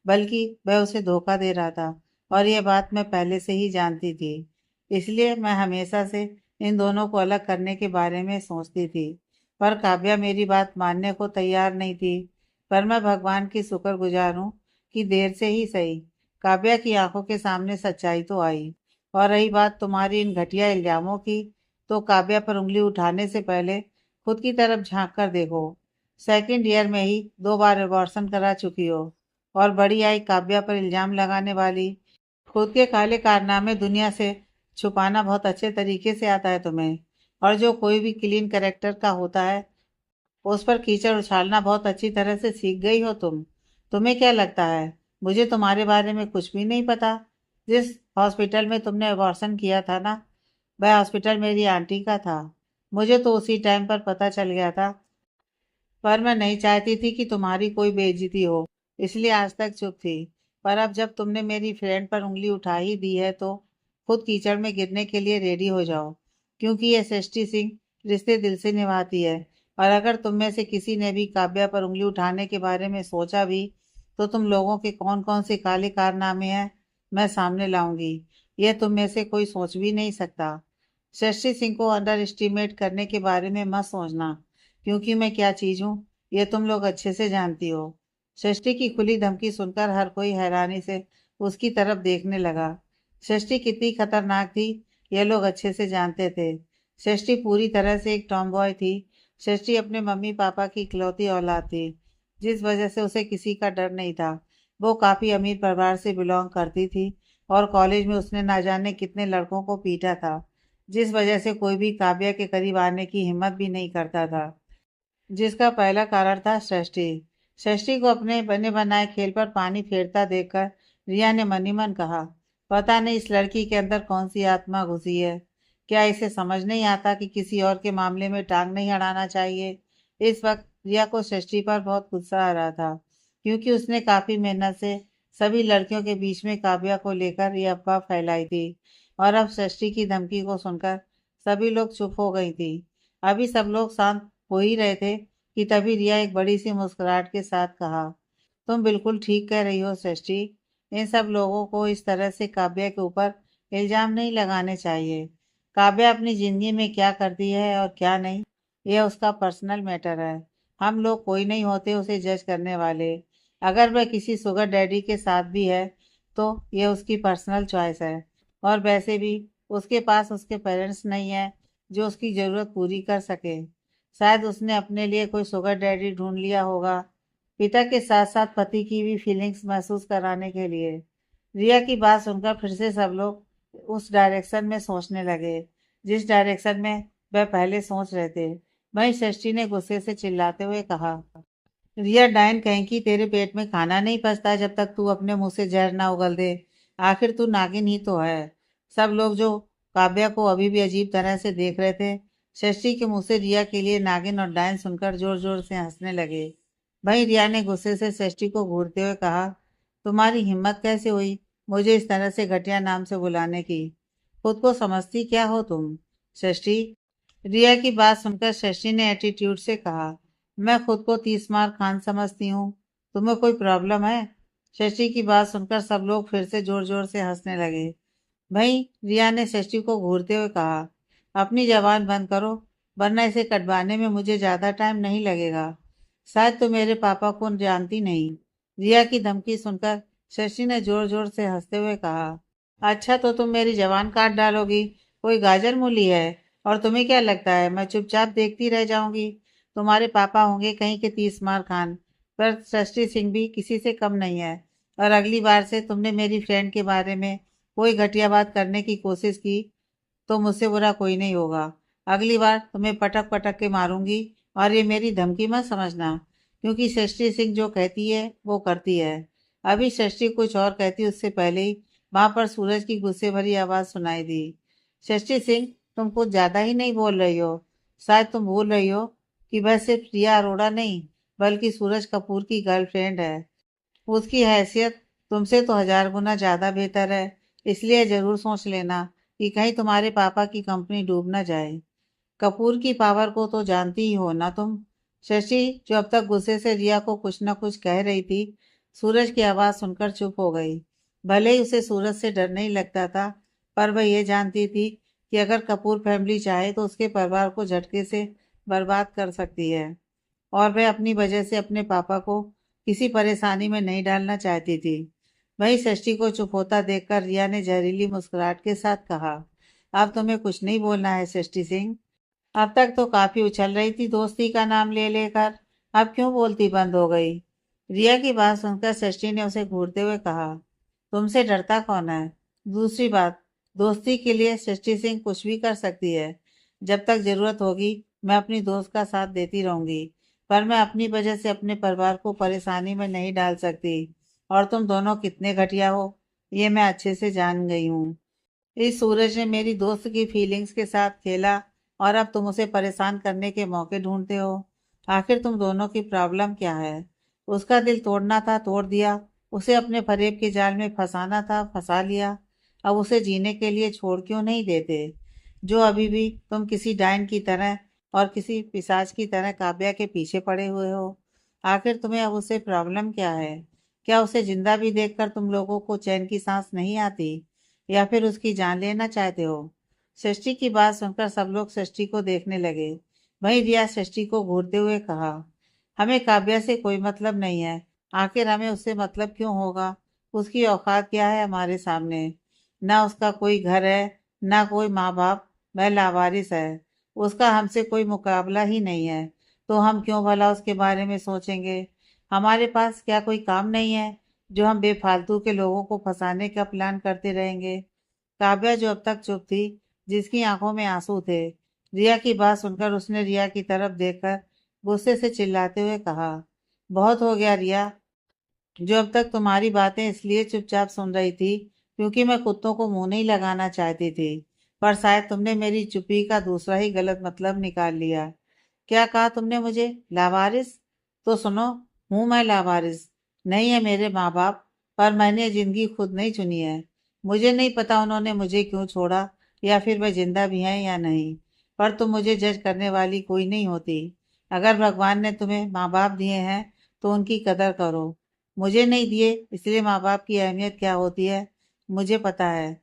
बल्कि वह उसे धोखा दे रहा था और यह बात मैं पहले से ही जानती थी। इसलिए मैं हमेशा से इन दोनों को अलग करने के बारे में सोचती थी। पर काव्या मेरी बात मानने को तैयार नहीं थी। पर मैं भगवान की शुक्रगुजार हूँ कि देर से ही सही काव्या की आंखों के सामने सच्चाई तो आई। और रही बात तुम्हारी इन घटिया इल्जामों की तो काव्या पर उंगली उठाने से पहले खुद की तरफ झांक कर देखो। सेकंड ईयर में ही 2 बार अबॉर्शन करा चुकी हो और बड़ी आई काव्या पर इल्जाम लगाने वाली। खुद के काले कारनामे दुनिया से छुपाना बहुत अच्छे तरीके से आता है तुम्हें। और जो कोई भी क्लीन कैरेक्टर का होता है उस पर कीचड़ उछालना बहुत अच्छी तरह से सीख गई हो तुम। तुम्हें क्या लगता है मुझे तुम्हारे बारे में कुछ भी नहीं पता। जिस हॉस्पिटल में तुमने अबॉर्शन किया था ना वह हॉस्पिटल मेरी आंटी का था। मुझे तो उसी टाइम पर पता चल गया था। पर मैं नहीं चाहती थी कि तुम्हारी कोई बेइज्जती हो इसलिए आज तक चुप थी। पर अब जब तुमने मेरी फ्रेंड पर उंगली उठा ही दी है तो खुद कीचड़ में गिरने के लिए रेडी हो जाओ क्योंकि यह सृष्टि सिंह रिश्ते दिल से निभाती है। और अगर तुम में से किसी ने भी काव्या पर उंगली उठाने के बारे में सोचा भी तो तुम लोगों के कौन कौन से काले कारनामे हैं मैं सामने लाऊंगी। यह तुम में से कोई सोच भी नहीं सकता। शशि सिंह को अंडर एस्टिमेट करने के बारे में मत सोचना क्योंकि मैं क्या चीज हूँ ये तुम लोग अच्छे से जानती हो। षष्ठी की खुली धमकी सुनकर हर कोई हैरानी से उसकी तरफ देखने लगा। षष्ठी कितनी खतरनाक थी, यह लोग अच्छे से जानते थे। षष्ठी पूरी तरह से एक टॉमबॉय थी। षष्ठी अपने मम्मी पापा की इकलौती औलाद थी, जिस वजह से उसे किसी का डर नहीं था। वो काफी अमीर परिवार से बिलोंग करती थी और कॉलेज में उसने ना जाने कितने लड़कों को पीटा था, जिस वजह से कोई भी काव्या के करीब आने की हिम्मत भी नहीं करता था। जिसका पहला कारण था षष्ठी। षष्ठी को अपने बने बनाए खेल पर पानी फेरता देखकर रिया ने मन ही मन कहा, पता नहीं इस लड़की के अंदर कौन सी आत्मा घुसी है। क्या इसे समझ नहीं आता कि किसी और के मामले में टांग नहीं अड़ाना चाहिए। इस वक्त रिया को षष्ठी पर बहुत गुस्सा आ रहा था, क्योंकि उसने काफी मेहनत से सभी लड़कियों के बीच में काव्या को लेकर ये अफवाह फैलाई थी, और अब षष्ठी की धमकी को सुनकर सभी लोग चुप हो गई थी। अभी सब लोग शांत हो ही रहे थे कि तभी रिया एक बड़ी सी मुस्कुराहट के साथ कहा, तुम बिल्कुल ठीक कह रही हो सृष्टि। इन सब लोगों को इस तरह से काव्या के ऊपर इल्जाम नहीं लगाने चाहिए। काव्या अपनी जिंदगी में क्या करती है और क्या नहीं, यह उसका पर्सनल मैटर है। हम लोग कोई नहीं होते उसे जज करने वाले। अगर वह किसी शुगर डैडी के साथ भी है तो यह उसकी पर्सनल चॉइस है, और वैसे भी उसके पास उसके पेरेंट्स नहीं है जो उसकी ज़रूरत पूरी कर सके। शायद उसने अपने लिए कोई शुगर डैडी ढूंढ लिया होगा, पिता के साथ साथ पति की भी फीलिंग्स महसूस कराने के लिए। रिया की बात सुनकर फिर से सब लोग उस डायरेक्शन में सोचने लगे जिस डायरेक्शन में वह पहले सोच रहे थे। वहीं षष्ठी ने गुस्से से चिल्लाते हुए कहा, रिया डायन कहीं की तेरे पेट में खाना नहीं पचता जब तक तू अपने मुंह से जहर ना उगल दे। आखिर तू नागिन ही तो है। सब लोग जो काव्या को अभी भी अजीब तरह से देख रहे थे, षष्ठी के मुंह से रिया के लिए नागिन और डायन सुनकर जोर जोर से हंसने लगे। भाई रिया ने गुस्से से षष्ठी को घूरते हुए कहा, तुम्हारी हिम्मत कैसे हुई मुझे इस तरह से घटिया नाम से बुलाने की। खुद को समझती क्या हो तुम षष्ठी। रिया की बात सुनकर शशि ने एटीट्यूड से कहा, मैं खुद को 30 मार खान समझती हूँ, तुम्हें कोई प्रॉब्लम है। शशि की बात सुनकर सब लोग फिर से जोर जोर से हंसने लगे। भाई रिया ने शशि को घूरते हुए कहा, अपनी जबान बंद करो, वरना इसे कटवाने में मुझे ज्यादा टाइम नहीं लगेगा। शायद तो मेरे पापा को जानती नहीं। रिया की धमकी सुनकर शशि ने जोर जोर से हंसते हुए कहा, अच्छा तो तुम मेरी जबान काट डालोगी, कोई गाजर मूली है। और तुम्हें क्या लगता है मैं चुपचाप देखती रह जाऊंगी। तुम्हारे पापा होंगे कहीं के 30 मार खान, पर सृष्टि सिंह भी किसी से कम नहीं है। और अगली बार से तुमने मेरी फ्रेंड के बारे में कोई घटिया बात करने की कोशिश की तो मुझसे बुरा कोई नहीं होगा। अगली बार तुम्हें पटक पटक के मारूंगी, और ये मेरी धमकी मत समझना, क्योंकि सृष्टि सिंह जो कहती है वो करती है। अभी सृष्टि कुछ और कहती उससे पहले ही वहां पर सूरज की गुस्से भरी आवाज सुनाई दी, सृष्टि सिंह तुम कुछ ज्यादा ही नहीं बोल रही हो। शायद तुम भूल रही हो कि वह सिर्फ प्रिया अरोड़ा नहीं बल्कि सूरज कपूर की गर्लफ्रेंड है। उसकी हैसियत तुमसे तो 1000 गुना ज्यादा बेहतर है। इसलिए जरूर सोच लेना कि कहीं तुम्हारे पापा की कंपनी डूब ना जाए। कपूर की पावर को तो जानती ही हो ना तुम। शशि जो अब तक गुस्से से रिया को कुछ न कुछ कह रही थी, सूरज की आवाज सुनकर चुप हो गई। भले ही उसे सूरज से डर नहीं लगता था, पर वह ये जानती थी कि अगर कपूर फैमिली चाहे तो उसके परिवार को झटके से बर्बाद कर सकती है, और वह अपनी वजह से अपने पापा को किसी परेशानी में नहीं डालना चाहती थी। वहीं षष्ठी को चुप होता देखकर रिया ने जहरीली मुस्कुराहट के साथ कहा, अब तुम्हें कुछ नहीं बोलना है षष्ठी सिंह। अब तक तो काफी उछल रही थी दोस्ती का नाम ले लेकर, अब क्यों बोलती बंद हो गई। रिया की बात सुनकर षष्ठी ने उसे घूरते हुए कहा, तुमसे डरता कौन है। दूसरी बात, दोस्ती के लिए षष्ठी सिंह कुछ भी कर सकती है। जब तक जरूरत होगी मैं अपनी दोस्त का साथ देती रहूंगी, पर मैं अपनी वजह से अपने परिवार को परेशानी में नहीं डाल सकती। और तुम दोनों कितने घटिया हो ये मैं अच्छे से जान गई हूँ। इस सूरज ने मेरी दोस्त की फीलिंग्स के साथ खेला, और अब तुम उसे परेशान करने के मौके ढूंढते हो। आखिर तुम दोनों की प्रॉब्लम क्या है। उसका दिल तोड़ना था तोड़ दिया, उसे अपने फरेब के जाल में फंसाना था फंसा लिया। अब उसे जीने के लिए छोड़ क्यों नहीं देते। जो अभी भी तुम किसी डायन की तरह और किसी पिशाच की तरह काव्या के पीछे पड़े हुए हो। आखिर तुम्हें अब उससे प्रॉब्लम क्या है। क्या उसे जिंदा भी देखकर तुम लोगों को चैन की सांस नहीं आती, या फिर उसकी जान लेना चाहते हो। षष्ठी की बात सुनकर सब लोग षष्ठी को देखने लगे। वहीं रिया षष्ठी को घूरते हुए कहा, हमें काव्या से कोई मतलब नहीं है, आखिर हमें उससे मतलब क्यों होगा? उसकी औकात क्या है हमारे सामने? ना उसका कोई घर है, ना कोई माँ बाप, वह लावारिस है। उसका हमसे कोई मुकाबला ही नहीं है, तो हम क्यों भला उसके बारे में सोचेंगे? हमारे पास क्या कोई काम नहीं है जो हम बेफालतू के लोगों को फंसाने का प्लान करते रहेंगे? काव्या जो अब तक चुप थी, जिसकी आंखों में आंसू थे, रिया की बात सुनकर उसने रिया की तरफ देखकर गुस्से से चिल्लाते हुए कहा, बहुत हो गया रिया। जो अब तक तुम्हारी बातें इसलिए चुपचाप सुन रही थी क्योंकि मैं कुत्तों को मुंह नहीं लगाना चाहती थी, पर शायद तुमने मेरी चुप्पी का दूसरा ही गलत मतलब निकाल लिया। क्या कहा तुमने मुझे? लावारिस? तो सुनो, हूं मैं लावारिस। नहीं है मेरे माँ बाप, पर मैंने जिंदगी खुद नहीं चुनी है। मुझे नहीं पता उन्होंने मुझे क्यों छोड़ा, या फिर वह जिंदा भी हैं या नहीं, पर तुम मुझे जज करने वाली कोई नहीं होती। अगर भगवान ने तुम्हें माँ बाप दिए हैं तो उनकी कदर करो। मुझे नहीं दिए, इसलिए माँ बाप की अहमियत क्या होती है मुझे पता है।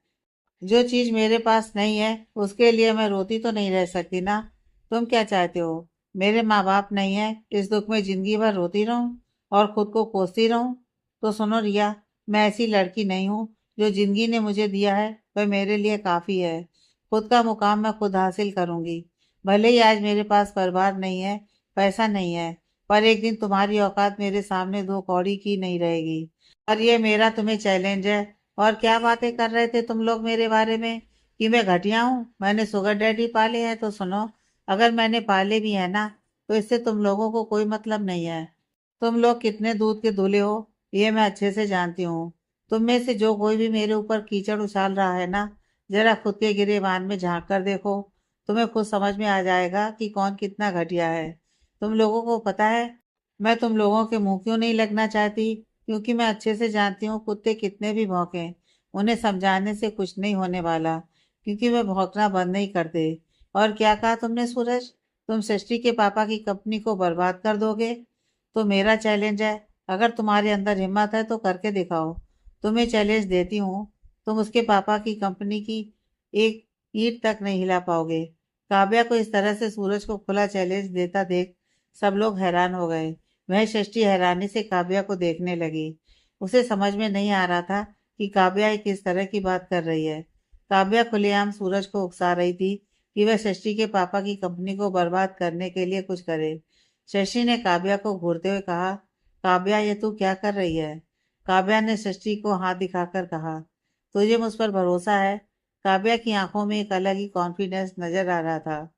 जो चीज मेरे पास नहीं है उसके लिए मैं रोती तो नहीं रह सकती ना। तुम क्या चाहते हो? मेरे माँ बाप नहीं है, इस दुख में जिंदगी भर रोती रहूं और खुद को कोसती रहूं? तो सुनो रिया, मैं ऐसी लड़की नहीं हूँ। जो जिंदगी ने मुझे दिया है वह मेरे लिए काफी है। खुद का मुकाम मैं खुद हासिल करूंगी। भले ही आज मेरे पास परिवार नहीं है, पैसा नहीं है, पर एक दिन तुम्हारी औकात मेरे सामने दो कौड़ी की नहीं रहेगी। और ये मेरा तुम्हें चैलेंज है। और क्या बातें कर रहे थे तुम लोग मेरे बारे में कि मैं घटिया हूँ, मैंने शुगर डैडी पाले हैं? तो सुनो, अगर मैंने पाले भी है ना, तो इससे तुम लोगों को कोई मतलब नहीं है। तुम लोग कितने दूध के धुले हो ये मैं अच्छे से जानती हूँ। तुम में से जो कोई भी मेरे ऊपर कीचड़ उछाल रहा है ना, जरा खुद के गिरेबान में झांक कर देखो। तुम्हें खुद समझ में आ जाएगा कि कौन कितना घटिया है। तुम लोगों को पता है मैं तुम लोगों के मुंह क्यों नहीं लगना चाहती? क्योंकि मैं अच्छे से जानती हूँ कुत्ते कितने भी भौंके, उन्हें समझाने से कुछ नहीं होने वाला, क्योंकि वे भौंकना बंद नहीं करते। और क्या कहा तुमने सूरज? तुम सृष्टि के पापा की कंपनी को बर्बाद कर दोगे? तो मेरा चैलेंज है, अगर तुम्हारे अंदर हिम्मत है तो करके दिखाओ। तुम्हें चैलेंज देती हूँ, तुम उसके पापा की कंपनी की एक ईंट तक नहीं हिला पाओगे। काव्या को इस तरह से सूरज को खुला चैलेंज देता देख सब लोग हैरान हो गए। वह षष्ठी हैरानी से काव्या को देखने लगी। उसे समझ में नहीं आ रहा था कि काव्या एक किस तरह की बात कर रही है। काव्या खुलेआम सूरज को उकसा रही थी कि वह षष्ठी के पापा की कंपनी को बर्बाद करने के लिए कुछ करे। शशि ने काव्या को घूरते हुए कहा, काव्या ये तू क्या कर रही है? काव्या ने शशि को हाथ दिखाकर कहा, तुझे मुझ पर भरोसा है? काव्या की आंखों में एक अलग ही कॉन्फिडेंस नजर आ रहा था।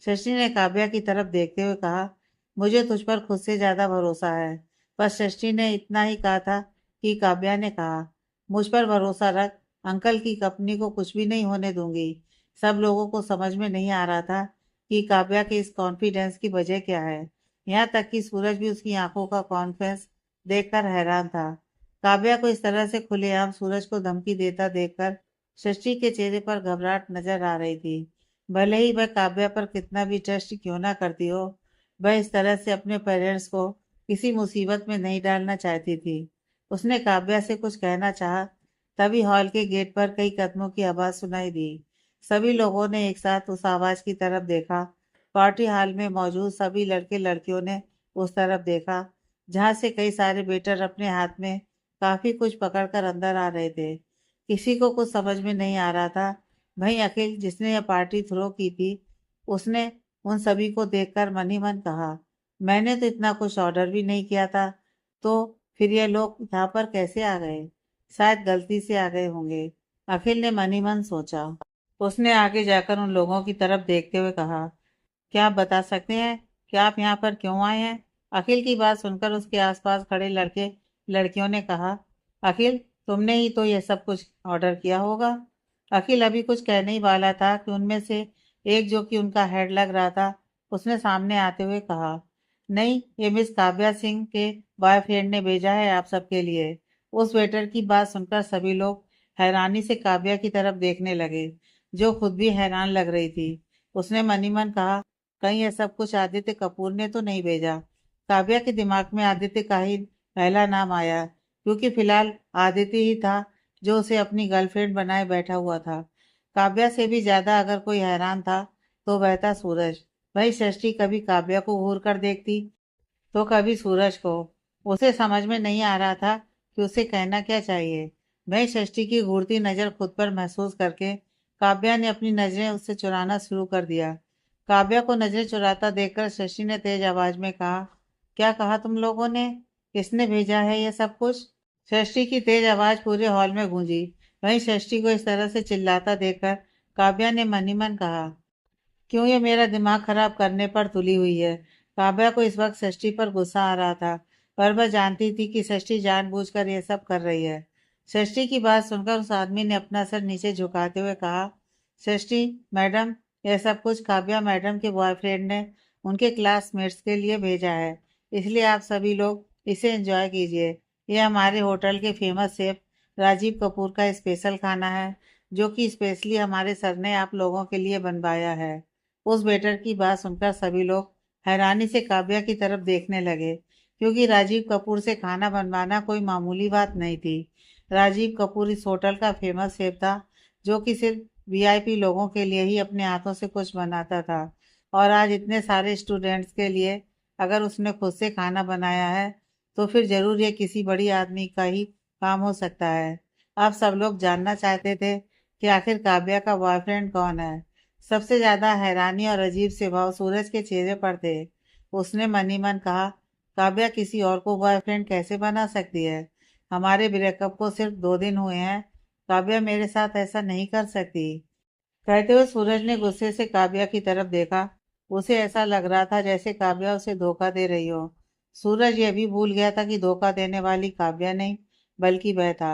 शशि ने काव्या की तरफ देखते हुए कहा, मुझे तुझ पर खुद से ज्यादा भरोसा है। बस शशि ने इतना ही कहा था कि काव्या ने कहा, मुझ पर भरोसा रख, अंकल की कंपनी को कुछ भी नहीं होने दूंगी। सब लोगों को समझ में नहीं आ रहा था कि काव्या के इस कॉन्फिडेंस की वजह क्या है। यहाँ तक कि सूरज भी उसकी आंखों का कॉन्फिडेंस देखकर हैरान था। काव्या को इस तरह से खुलेआम सूरज को धमकी देता देखकर शशि के चेहरे पर घबराहट नजर आ रही थी। भले ही वह काव्या पर कितना भी ट्रस्ट क्यों ना करती हो, वह इस तरह से अपने पेरेंट्स को किसी मुसीबत में नहीं डालना चाहती थी। उसने काव्या से कुछ कहना चाहा, तभी हॉल के गेट पर कई कदमों की आवाज सुनाई दी। सभी लोगों ने एक साथ उस आवाज की तरफ देखा। पार्टी हॉल में मौजूद सभी लड़के लड़कियों ने उस तरफ देखा, जहां से कई सारे वेटर अपने हाथ में काफी कुछ पकड़कर अंदर आ रहे थे। किसी को कुछ समझ में नहीं आ रहा था। वहीं अखिल, जिसने यह पार्टी थ्रो की थी, उसने उन सभी को देखकर मन ही मन कहा, मैंने तो इतना कुछ ऑर्डर भी नहीं किया था, तो फिर ये लोग यहाँ पर कैसे आ गए? शायद गलती से आ गए होंगे, अखिल ने मन ही मन सोचा। उसने आगे जाकर उन लोगों की तरफ देखते हुए कहा, क्या आप बता सकते हैं कि आप यहाँ पर क्यों आए हैं? अखिल की बात सुनकर उसके आसपास खड़े लड़के लड़कियों ने कहा, अखिल, तुमने ही तो ये सब कुछ ऑर्डर किया होगा। अखिल अभी कुछ कहने ही वाला था कि उनमें से एक, जो कि उनका हेड लग रहा था, उसने सामने आते हुए कहा, नहीं, ये मिस काव्या सिंह के बॉयफ्रेंड ने भेजा है आप सबके लिए। उस वेटर की बात सुनकर सभी लोग हैरानी से काव्या की तरफ देखने लगे, जो खुद भी हैरान लग रही थी। उसने मन ही मन कहा, कहीं ये सब कुछ आदित्य कपूर ने तो नहीं भेजा? काव्या के दिमाग में आदित्य का ही पहला नाम आया, क्योंकि फिलहाल आदित्य ही था जो उसे अपनी गर्लफ्रेंड बनाए बैठा हुआ था। काव्या से भी ज्यादा अगर कोई हैरान था तो वह था सूरज। वही सृष्टि कभी काव्या को घूर कर देखती तो कभी सूरज को। उसे समझ में नहीं आ रहा था कि उसे कहना क्या चाहिए। वह षष्ठी की घूरती नजर खुद पर महसूस करके काव्या ने अपनी नजरें उससे चुराना शुरू कर दिया। काव्या को नजरें चुराता देखकर शशि ने तेज आवाज में कहा, क्या कहा तुम लोगों ने? किसने भेजा है ये सब कुछ? षष्ठी की तेज आवाज पूरे हॉल में गूंजी। वहीं षष्ठी को इस तरह से चिल्लाता देखकर काव्या ने मन ही मन कहा, क्यों ये मेरा दिमाग खराब करने पर तुली हुई है। काव्या को इस वक्त षष्ठी पर गुस्सा आ रहा था, पर वह जानती थी कि षष्ठी जानबूझकर ये सब कर रही है। षष्ठी की बात सुनकर उस आदमी ने अपना सर नीचे झुकाते हुए कहा, षष्ठी मैडम, यह सब कुछ काव्या मैडम के बॉयफ्रेंड ने उनके क्लासमेट्स के लिए भेजा है, इसलिए आप सभी लोग इसे एंजॉय कीजिए। यह हमारे होटल के फेमस शेफ राजीव कपूर का स्पेशल खाना है, जो कि स्पेशली हमारे सर ने आप लोगों के लिए बनवाया है। उस वेटर की बात सुनकर सभी लोग हैरानी से काव्या की तरफ देखने लगे, क्योंकि राजीव कपूर से खाना बनवाना कोई मामूली बात नहीं थी। राजीव कपूर इस होटल का फेमस शेफ था, जो कि सिर्फ वीआईपी लोगों के लिए ही अपने हाथों से कुछ बनाता था। और आज इतने सारे स्टूडेंट्स के लिए अगर उसने खुद से खाना बनाया है, तो फिर जरूर ये किसी बड़ी आदमी का ही काम हो सकता है। आप सब लोग जानना चाहते थे कि आखिर काव्या का बॉयफ्रेंड कौन है। सबसे ज्यादा हैरानी और अजीब से भाव सूरज के चेहरे पर थे। उसने मन ही मन कहा, काव्या किसी और को बॉयफ्रेंड कैसे बना सकती है? हमारे ब्रेकअप को सिर्फ 2 दिन हुए हैं, काव्या मेरे साथ ऐसा नहीं कर सकती। कहते हुए सूरज ने गुस्से से काव्या की तरफ देखा। उसे ऐसा लग रहा था जैसे काव्या उसे धोखा दे रही हो। सूरज यह भी भूल गया था कि धोखा देने वाली काव्या नहीं, बल्कि वह था।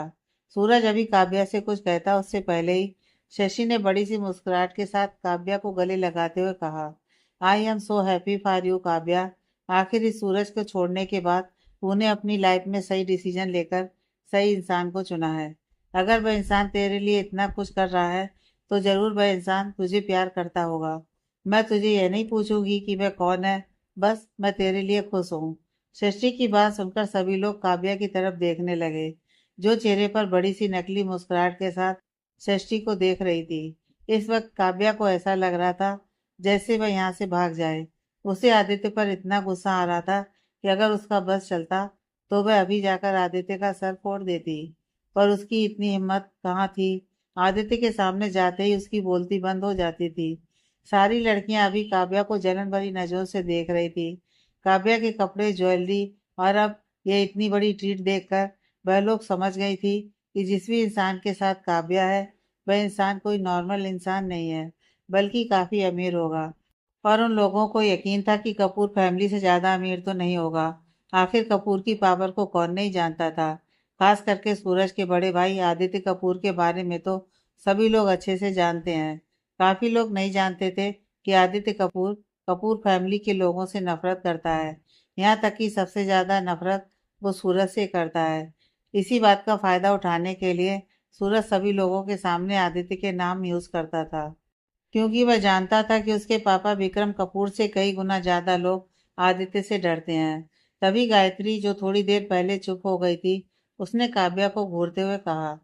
सूरज अभी काव्या से कुछ कहता उससे पहले ही शशि ने बड़ी सी मुस्कुराहट के साथ काव्या को गले लगाते हुए कहा, I am so happy for you Kavya. आखिर इस सूरज को छोड़ने के बाद तूने अपनी लाइफ में सही डिसीजन लेकर सही इंसान को चुना है। अगर वह इंसान तेरे लिए इतना कुछ कर रहा है, तो जरूर वह इंसान तुझे प्यार करता होगा। मैं तुझे यह नहीं पूछूंगी कि वह कौन है, बस मैं तेरे लिए खुश हूँ। शशि की बात सुनकर सभी लोग काव्या की तरफ देखने लगे, जो चेहरे पर बड़ी सी नकली मुस्कुराहट के साथ शशि को देख रही थी। इस वक्त काव्या को ऐसा लग रहा था जैसे वह यहाँ से भाग जाए। उसे आदित्य पर इतना गुस्सा आ रहा था कि अगर उसका बस चलता, तो वह अभी जाकर आदित्य का सर फोड़ देती। पर उसकी इतनी हिम्मत कहाँ थी। आदित्य के सामने जाते ही उसकी बोलती बंद हो जाती थी। सारी लड़कियां अभी काव्या को जलन भरी नजरों से देख रही थी। काव्या के कपड़े, ज्वेलरी और अब ये इतनी बड़ी ट्रीट देखकर वह लोग समझ गई थी कि जिस भी इंसान के साथ काव्या है, वह इंसान कोई नॉर्मल इंसान नहीं है, बल्कि काफी अमीर होगा। और उन लोगों को यकीन था कि कपूर फैमिली से ज्यादा अमीर तो नहीं होगा। आखिर कपूर की पावर को कौन नहीं जानता था। खास करके सूरज के बड़े भाई आदित्य कपूर के बारे में तो सभी लोग अच्छे से जानते हैं। काफी लोग नहीं जानते थे कि आदित्य कपूर कपूर फैमिली के लोगों से नफरत करता है। यहाँ तक कि सबसे ज्यादा नफरत वो सूरज से करता है। इसी बात का फायदा उठाने के लिए सूरज सभी लोगों के सामने आदित्य के नाम यूज करता था, क्योंकि वह जानता था कि उसके पापा विक्रम कपूर से कई गुना ज्यादा लोग आदित्य से डरते हैं। तभी गायत्री, जो थोड़ी देर पहले चुप हो गई थी, उसने काव्या को घूरते हुए कहा,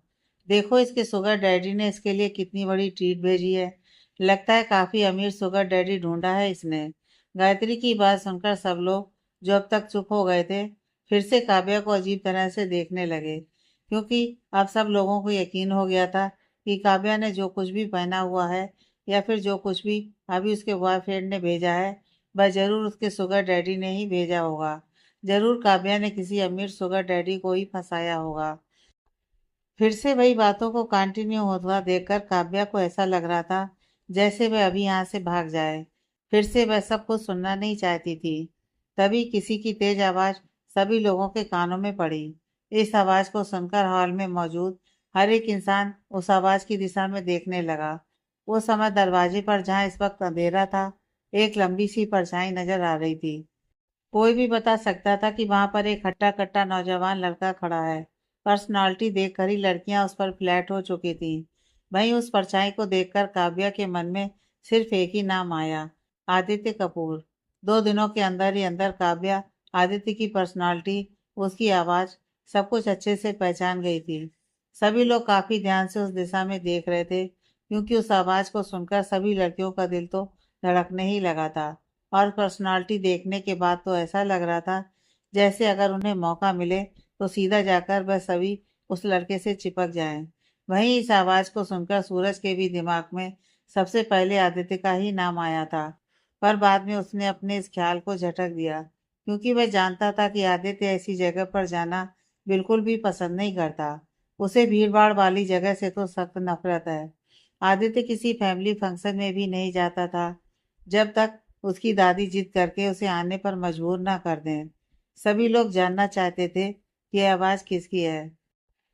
देखो इसके शुगर डैडी ने इसके लिए कितनी बड़ी ट्रीट भेजी है। लगता है काफी अमीर शुगर डैडी ढूंढा है इसने। गायत्री की बात सुनकर सब लोग, जो अब तक चुप हो गए थे, फिर से काव्या को अजीब तरह से देखने लगे, क्योंकि अब सब लोगों को यकीन हो गया था कि काव्या ने जो कुछ भी पहना हुआ है, या फिर जो कुछ भी अभी उसके बॉयफ्रेंड ने भेजा है, वह जरूर उसके शुगर डैडी ने ही भेजा होगा। जरूर काव्या ने किसी अमीर शुगर डैडी को ही फंसाया होगा। फिर से वही बातों को कंटिन्यू होता देखकर काव्या को ऐसा लग रहा था जैसे वह अभी यहाँ से भाग जाए। फिर से वह सब कुछ सुनना नहीं चाहती थी। तभी किसी की तेज आवाज सभी लोगों के कानों में पड़ी। इस आवाज को सुनकर हॉल में मौजूद हर एक इंसान उस आवाज की दिशा में देखने लगा। उस समय दरवाजे पर, जहाँ इस वक्त अंधेरा था, एक लंबी सी परछाई नजर आ रही थी। कोई भी बता सकता था कि वहां पर एक हट्टा कट्टा नौजवान लड़का खड़ा है। पर्सनालिटी देखकर ही लड़कियां उस पर फ्लैट हो चुकी थीं। वहीं उस परछाई को देखकर काव्या के मन में सिर्फ एक ही नाम आया, आदित्य कपूर। 2 दिनों के अंदर ही अंदर काव्या आदित्य की पर्सनालिटी, उसकी आवाज, सब कुछ अच्छे से पहचान गई थी। सभी लोग काफी ध्यान से उस दिशा में देख रहे थे, क्योंकि उस आवाज को सुनकर सभी लड़कियों का दिल तो धड़कने ही लगा था। और पर्सनालिटी देखने के बाद तो ऐसा लग रहा था जैसे अगर उन्हें मौका मिले तो सीधा जाकर वह सभी उस लड़के से चिपक जाएं। वहीं इस आवाज को सुनकर सूरज के भी दिमाग में सबसे पहले आदित्य का ही नाम आया था। पर बाद में उसने अपने इस ख्याल को झटक दिया, क्योंकि वह जानता था कि आदित्य ऐसी जगह पर जाना बिल्कुल भी पसंद नहीं करता। उसे भीड़-भाड़ वाली जगह से तो सख्त नफरत है। आदित्य किसी फैमिली फंक्शन में भी नहीं जाता था, जब तक उसकी दादी जिद करके उसे आने पर मजबूर ना कर दें। सभी लोग जानना चाहते थे कि यह आवाज किसकी है।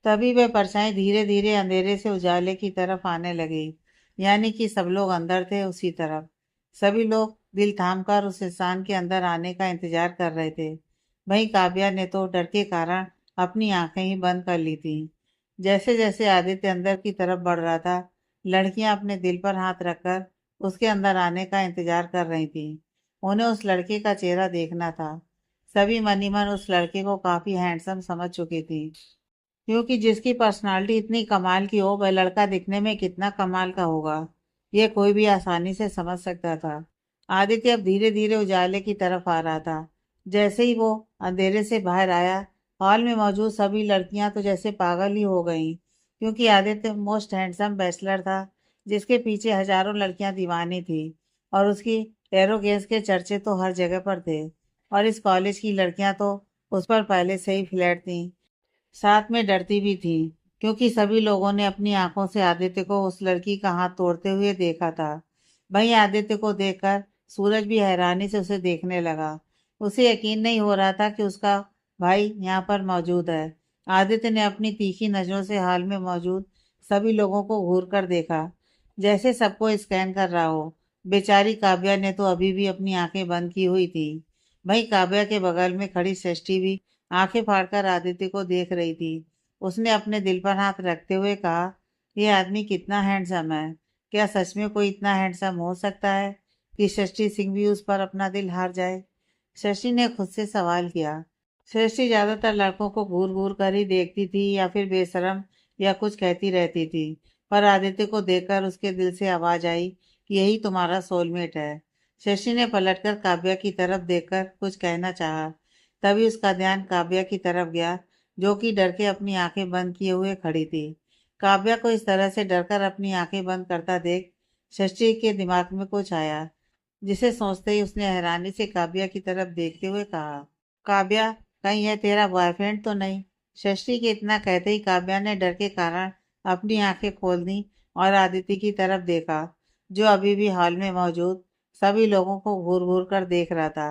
तभी वह परछाई धीरे धीरे अंधेरे से उजाले की तरफ आने लगी, यानी कि सब लोग अंदर थे उसी तरफ। सभी लोग दिल थाम कर उस इंसान के अंदर आने का इंतजार कर रहे थे। वहीं काव्या ने तो डर के कारण अपनी आंखें ही बंद कर ली थी। जैसे जैसे आदित्य अंदर की तरफ बढ़ रहा था, लड़कियां अपने दिल पर हाथ रखकर उसके अंदर आने का इंतजार कर रही थीं। उन्हें उस लड़के का चेहरा देखना था। सभी मन ही मन उस लड़के को काफी हैंडसम समझ चुकी थी, क्योंकि जिसकी पर्सनालिटी इतनी कमाल की हो वह लड़का दिखने में कितना कमाल का होगा, ये कोई भी आसानी से समझ सकता था। आदित्य अब धीरे धीरे उजाले की तरफ आ रहा था। जैसे ही वो अंधेरे से बाहर आया, हॉल में मौजूद सभी लड़कियां तो जैसे पागल ही हो गईं, क्योंकि आदित्य मोस्ट हैंडसम बैचलर था, जिसके पीछे हजारों लड़कियां दीवानी थी। और उसकी एरोगेंस के चर्चे तो हर जगह पर थे। और इस कॉलेज की लड़कियां तो उस पर पहले से ही फ्लैट थीं, साथ में डरती भी थी, क्योंकि सभी लोगों ने अपनी आंखों से आदित्य को उस लड़की का हाथ तोड़ते हुए देखा था। वहीं आदित्य को देखकर सूरज भी हैरानी से उसे देखने लगा। उसे यकीन नहीं हो रहा था कि उसका भाई यहाँ पर मौजूद है। आदित्य ने अपनी तीखी नजरों से हाल में मौजूद सभी लोगों को घूर कर देखा, जैसे सबको स्कैन कर रहा हो। बेचारी काव्या ने तो अभी भी अपनी आंखें बंद की हुई थी। वहीं काव्या के बगल में खड़ी सृष्टि भी आंखें फाड़कर आदित्य को देख रही थी। उसने अपने दिल पर हाथ रखते हुए कहा, यह आदमी कितना हैंडसम है। क्या सच में कोई इतना हैंडसम हो सकता है कि सृष्टि सिंह भी उस पर अपना दिल हार जाए? शशि ने खुद से सवाल किया। सृष्टि ज्यादातर लड़कों को घूर घूर कर ही देखती थी या फिर बेशरम या कुछ कहती रहती थी। पर आदित्य को देखकर उसके दिल से आवाज आई कि यही तुम्हारा सोलमेट है। शशि ने पलटकर काव्या की तरफ देखकर कुछ कहना चाहा। तभी उसका ध्यान काव्या की तरफ गया, जो कि डर के अपनी आंखें बंद किए हुए खड़ी थी। काव्या को इस तरह से डरकर अपनी आंखें बंद करता देख शशि के दिमाग में कुछ आया, जिसे सोचते ही उसने हैरानी से काव्या की तरफ देखते हुए कहा, काव्या, कहीं यह तेरा बॉयफ्रेंड तो नहीं? शशि के इतना कहते ही काव्या ने डर के कारण अपनी आंखें खोल दी और आदित्य की तरफ देखा, जो अभी भी हॉल में मौजूद सभी लोगों को घूर घूर कर देख रहा था।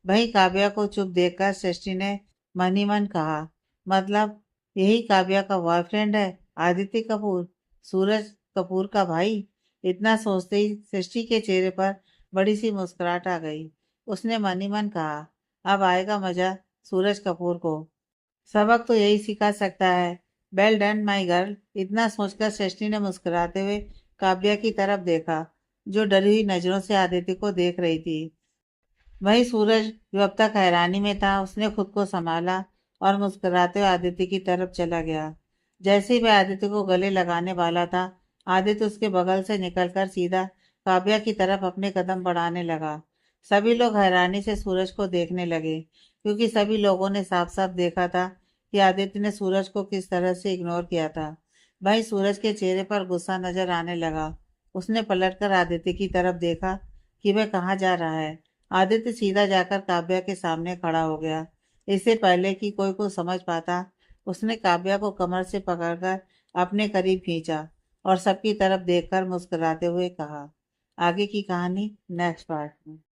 वहीं काव्या को चुप देखकर सृष्टि ने मन ही मन कहा, मतलब यही काव्या का बॉयफ्रेंड है, आदित्य कपूर, सूरज कपूर का भाई। इतना सोचते ही सृष्टि के चेहरे पर बड़ी सी मुस्कुराहट आ गई। उसने मन ही मन कहा, अब आएगा मजा सूरज कपूर को। सबक तो यही सिखा सकता है। Well done my girl. इतना सोचकर सृष्टि ने मुस्कुराते हुए काव्या की तरफ देखा, जो डरी हुई नजरों से आदित्य को देख रही थी। वही सूरज, जो अब तक हैरानी में था, उसने खुद को संभाला और मुस्कुराते हुए आदित्य की तरफ चला गया। जैसे ही वह आदित्य को गले लगाने वाला था, आदित्य उसके बगल से निकलकर सीधा काव्या की तरफ अपने कदम बढ़ाने लगा। सभी लोग हैरानी से सूरज को देखने लगे, क्योंकि सभी लोगों ने साफ साफ देखा था कि आदित्य ने सूरज को किस तरह से इग्नोर किया था। वहीं सूरज के चेहरे पर गुस्सा नजर आने लगा। उसने पलटकर आदित्य की तरफ देखा कि वह कहाँ जा रहा है। आदित्य सीधा जाकर काव्या के सामने खड़ा हो गया। इससे पहले कि कोई को समझ पाता, उसने काव्या को कमर से पकड़कर अपने करीब खींचा और सबकी तरफ देखकर मुस्कुराते हुए कहा, आगे की कहानी नेक्स्ट पार्ट में।